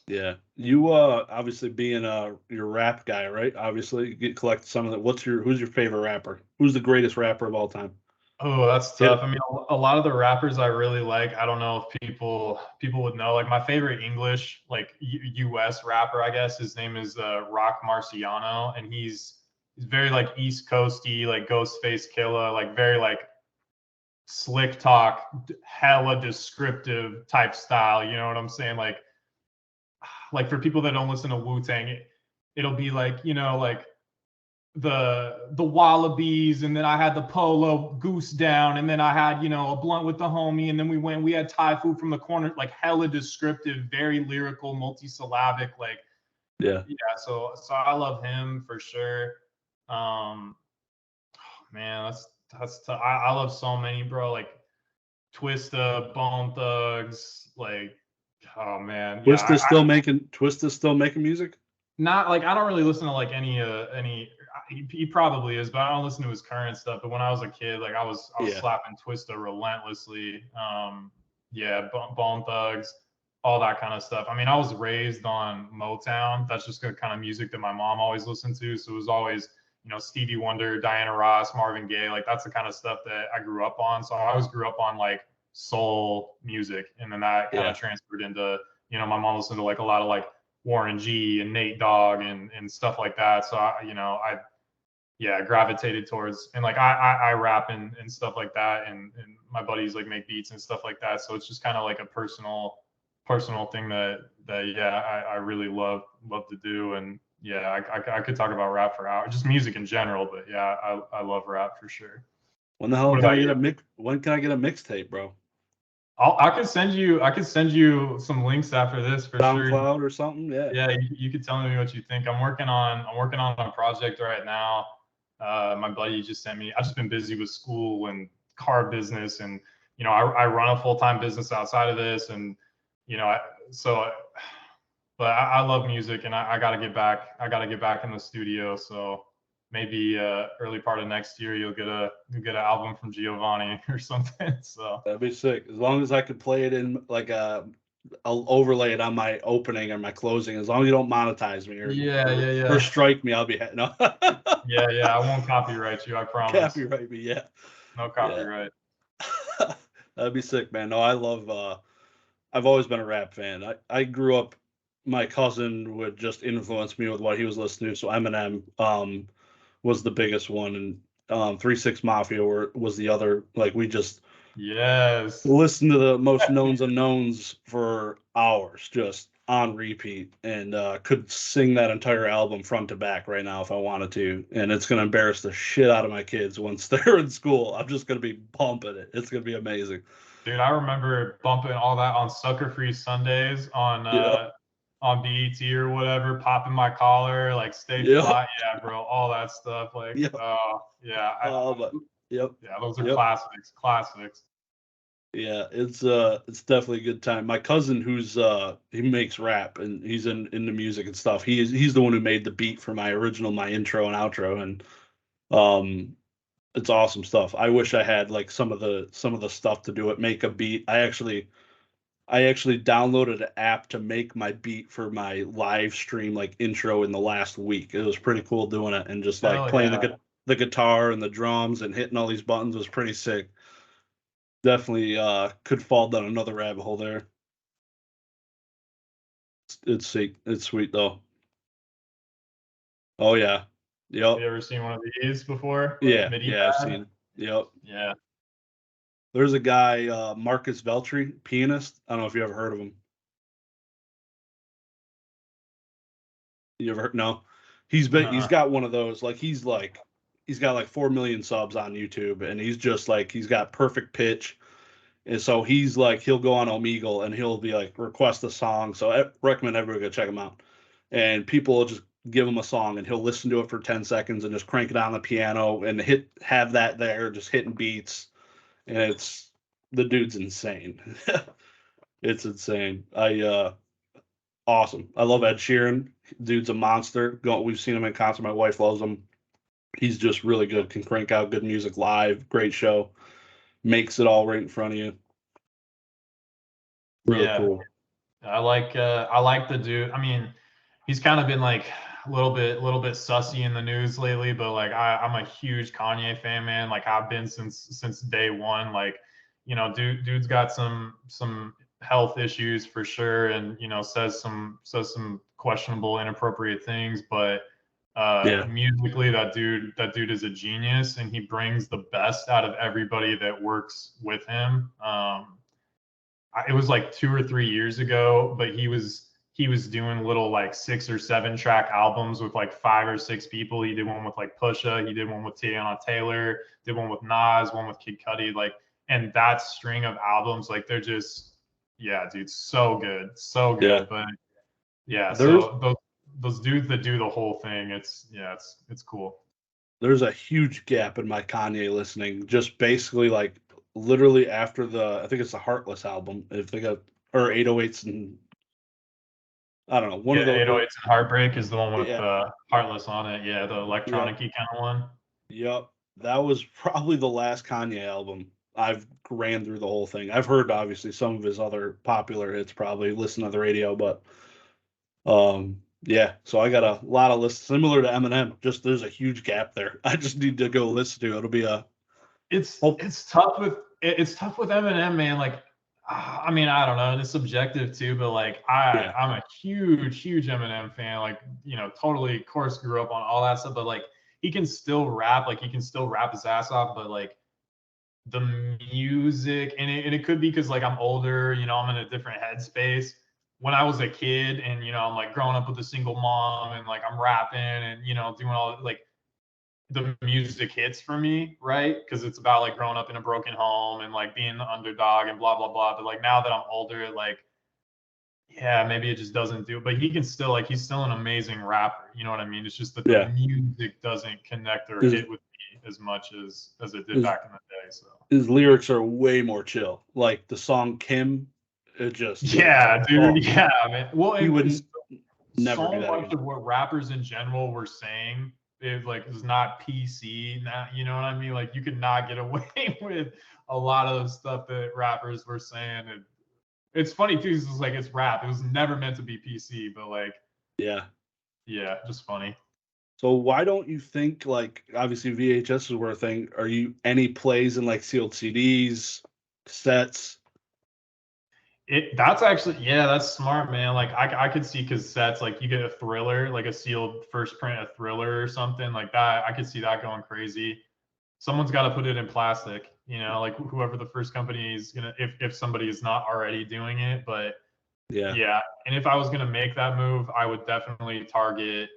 Yeah. You obviously being your rap guy, right? Obviously, you get collect some of that. Who's your favorite rapper? Who's the greatest rapper of all time? Oh, that's Hit tough. it. I mean, a lot of the rappers I really like, I don't know if people would know. Like, my favorite English, like U.S. rapper, I guess his name is Rock Marciano, and he's very like East Coasty, like Ghostface Killer, like very like slick talk, hella descriptive type style. You know what I'm saying? Like for people that don't listen to Wu-Tang, it'll be like, you know, like the wallabies, and then I had the polo goose down, and then I had, you know, a blunt with the homie, and then we had Thai food from the corner, like hella descriptive, very lyrical, multisyllabic, like, Yeah. yeah. So I love him for sure. Man, I love so many, bro. Like Twista, Bone Thugs, like, oh man, yeah. Twista's still making music? Not like, I don't really listen to like any he probably is, but I don't listen to his current stuff. But when I was a kid, like I was Yeah. slapping Twista relentlessly. Yeah, Bone Thugs, all that kind of stuff. I mean, I was raised on Motown. That's just the kind of music that my mom always listened to. So it was always, you know, Stevie Wonder, Diana Ross, Marvin Gaye. Like, that's the kind of stuff that I grew up on. So I always grew up on like soul music, and then that kind Yeah. of transferred into, you know, my mom listened to like a lot of like Warren G and Nate Dogg and stuff like that. So I yeah, gravitated towards, and like I rap and stuff like that, and my buddies like make beats and stuff like that. So it's just kind of like a personal thing that yeah, I really love to do. And yeah, I could talk about rap for hours, just music in general, but yeah, I love rap for sure. When the hell What can I about get you? a mix? When can I get a mixtape, bro? I could send you some links after this for sure. SoundCloud or something? Yeah. Yeah, you could tell me what you think. I'm working on a project right now. My buddy just sent me. I've just been busy with school and car business, and I run a full time business outside of this, and you know, I, so. But I love music, and I got to get back. I got to get back in the studio. So maybe early part of next year, you'll get an album from Giovanni or something. So That'd be sick. As long as I could play it in like I'll overlay it on my opening or my closing. As long as you don't monetize me or yeah. strike me, I'll be no. Yeah. I won't copyright you. I promise. Copyright me, yeah. No Yeah. copyright. That'd be sick, man. No, I love I've always been a rap fan. I grew up, my cousin would just influence me with what he was listening to. So Eminem was the biggest one, and 3 6 Mafia was the other. Like we just Yes. listened to the most knowns unknowns for hours, just on repeat, and could sing that entire album front to back right now if I wanted to. And it's gonna embarrass the shit out of my kids once they're in school. I'm just gonna be bumping it. It's gonna be amazing. Dude, I remember bumping all that on Sucker Free Sundays Yeah. on BET or whatever, popping my collar, like stay Yeah. fly, yeah, bro, all that stuff. Like, Yeah. yeah, But yep. yeah, those are Yep. classics. Yeah, it's definitely a good time. My cousin who's he makes rap and he's into music and stuff. He's the one who made the beat for my intro and outro, and um it's awesome stuff. I wish I had like some of the stuff to do it, make a beat. I actually downloaded an app to make my beat for my live stream like intro in the last week. It was pretty cool doing it and just like Hell playing yeah. the guitar and the drums and hitting all these buttons was pretty sick. Definitely could fall down another rabbit hole there. It's sweet. It's sweet though. Oh yeah. Have Yep. you ever seen one of these before? Yeah. MIDI Yeah, I've pad? seen. Yep. Yeah. There's a guy, Marcus Veltri, pianist. I don't know if you ever heard of him. You ever heard? No. He's Uh-uh. got one of those, he's got like 4 million subs on YouTube, and he's just like he's got perfect pitch. And so he's like he'll go on Omegle and he'll be like request a song. So I recommend everyone go check him out. And people will just give him a song and he'll listen to it for 10 seconds and just crank it on the piano and have that there just hitting beats. And it's the dude's insane. It's insane. Awesome. I love Ed Sheeran. Dude's a monster. We've seen him in concert. My wife loves him. He's just really good. Can crank out good music live. Great show. Makes it all right in front of you. Really Yeah. cool. I like the dude. I mean, he's kind of been like a little bit sussy in the news lately, but like I'm a huge Kanye fan, man. Like I've been since day one. Like, dude's got some health issues for sure, and says some questionable, inappropriate things, but Yeah. musically that dude is a genius, and he brings the best out of everybody that works with him. It was like 2 or 3 years ago, but he was doing little like 6 or 7 track albums with like 5 or 6 people. He did one with like Pusha, he did one with Tiana Taylor, did one with Nas, one with Kid Cudi, like, and that string of albums, like they're just, yeah, dude, so good, so Yeah. good. But yeah, There's so those dudes that do the whole thing, it's cool. there's a huge gap in my Kanye listening. Just basically like literally after I think it's the Heartless album. If they got or 808s and I don't know one Yeah, of the 808s and Heartbreak is the one with yeah Heartless on it. Yeah, the yep electronic-y kind of one. yep that was probably the last Kanye album I've ran through the whole thing. I've heard obviously some of his other popular hits, probably listen to the radio, but yeah. So I got a lot of lists similar to Eminem. Just there's a huge gap there. I just need to go listen to it. It'll be a hope. It's tough with Eminem, man. Like, I mean, I don't know, and it's subjective too, but like Yeah. I'm a huge Eminem fan. Like, totally, of course, grew up on all that stuff, but like he can still rap. Like he can still rap his ass off, but like the music, and it could be because like I'm older, I'm in a different headspace. When I was a kid, and I'm like growing up with a single mom, and like I'm rapping and doing all like the music hits for me, right? Because it's about like growing up in a broken home and like being the underdog and blah blah blah. But like now that I'm older, like yeah, maybe it just doesn't do. But he can still like he's still an amazing rapper. You know what I mean? It's just that the music doesn't connect or hit with me as much as it did back in the day. So his lyrics are way more chill. Like the song Kim, it just dude, yeah, man. Well, he would never so do that much again. of what rappers in general were saying is not PC. Not, you know what I mean? Like you could not get away with a lot of the stuff that rappers were saying. And it's funny too. It's like it's rap. It was never meant to be PC, but like yeah, just funny. So why don't you think like obviously VHS were a thing? Are you any plays in like sealed CDs, cassettes? That's actually that's smart, man. Like I could see cassettes, like you get a Thriller, like a sealed first print, a Thriller or something like that. I could see that going crazy. Someone's got to put it in plastic, you know, like whoever the first company is gonna, if somebody is not already doing it. But yeah. And if I was gonna make that move, I would definitely target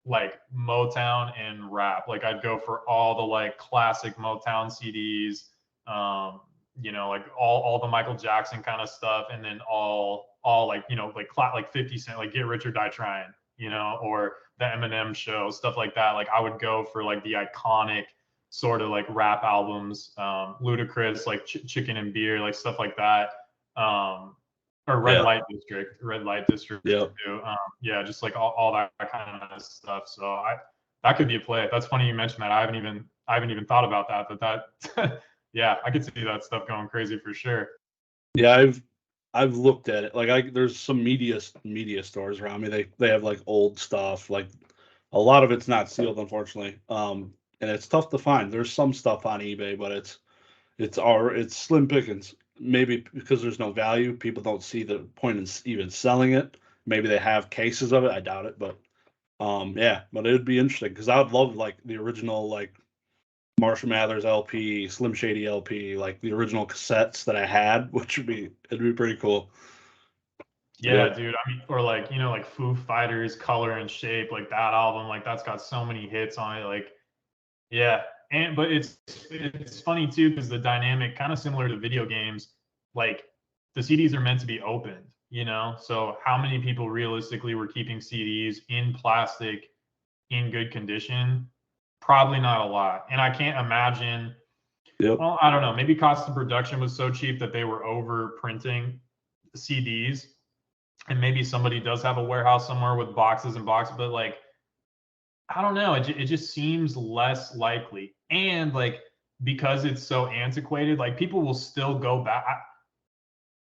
like Motown and rap. Like I'd go for all the like classic Motown CDs, you know, like all the Michael Jackson kind of stuff, and then all like, you know, like 50 Cent, like Get Rich or Die Trying, you know, or the Eminem Show, stuff like that. Like I would go for like the iconic sort of like rap albums, Ludacris, like Chicken and Beer, like stuff like that. Or Red Light District too. Yeah, just like all that kind of stuff. So that could be a play. That's funny you mentioned that. I haven't even thought about that. Yeah, I could see that stuff going crazy for sure. Yeah, I've looked at it. Like there's some media stores around me. They have like old stuff. Like a lot of it's not sealed, unfortunately. And it's tough to find. There's some stuff on eBay, but it's slim pickings. Maybe because there's no value, people don't see the point in even selling it. Maybe they have cases of it. I doubt it, but yeah. But it would be interesting because I would love like the original like Marshall Mathers LP, Slim Shady LP, like the original cassettes that I had, which it'd be pretty cool. Yeah, dude. I mean, or like, you know, like Foo Fighters, Color and Shape, like that album, like that's got so many hits on it. Like, yeah. But it's funny too, because the dynamic kind of similar to video games, like the CDs are meant to be opened, you know? So how many people realistically were keeping CDs in plastic in good condition? Probably not a lot. And I can't imagine. Well, I don't know. Maybe cost of production was so cheap that they were over printing CDs. And maybe somebody does have a warehouse somewhere with boxes and boxes, but like, I don't know. It just seems less likely. And like, because it's so antiquated, like people will still go back.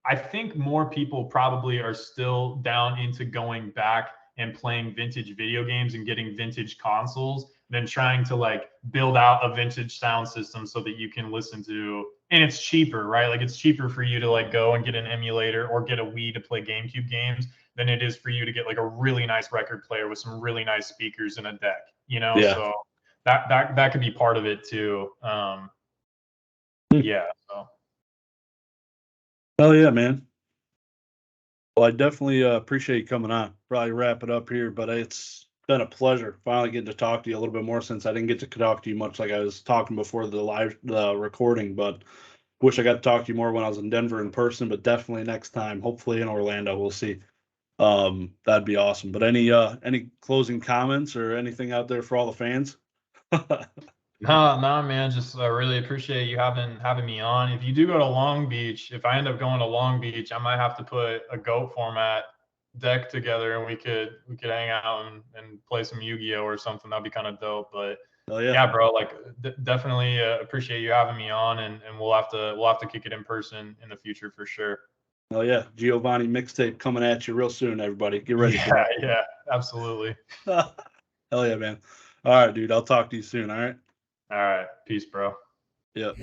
I think more people probably are still down into going back and playing vintage video games and getting vintage consoles than trying to like build out a vintage sound system so that you can listen to, and it's cheaper, right? Like it's cheaper for you to like go and get an emulator or get a Wii to play GameCube games than it is for you to get like a really nice record player with some really nice speakers and a deck, you know? Yeah. So that could be part of it too. Yeah. So. Oh yeah, man. Well, I definitely appreciate you coming on. Probably wrap it up here, but it's been a pleasure finally getting to talk to you a little bit more since I didn't get to talk to you much like I was talking before the recording, but wish I got to talk to you more when I was in Denver in person, but definitely next time, hopefully in Orlando, we'll see. That'd be awesome. But any closing comments or anything out there for all the fans? No, man. Just really appreciate you having me on. If you do go to Long Beach, if I end up going to Long Beach, I might have to put a GOAT format deck together, and we could hang out and play some Yu-Gi-Oh or something. That'd be kind of dope. But yeah, bro, like definitely appreciate you having me on, and we'll have to kick it in person in the future for sure. Oh yeah, Giovanni mixtape coming at you real soon, everybody. Get ready for it. Yeah, absolutely. Hell yeah, man. All right, dude. I'll talk to you soon. All right. All right. Peace, bro. Yep.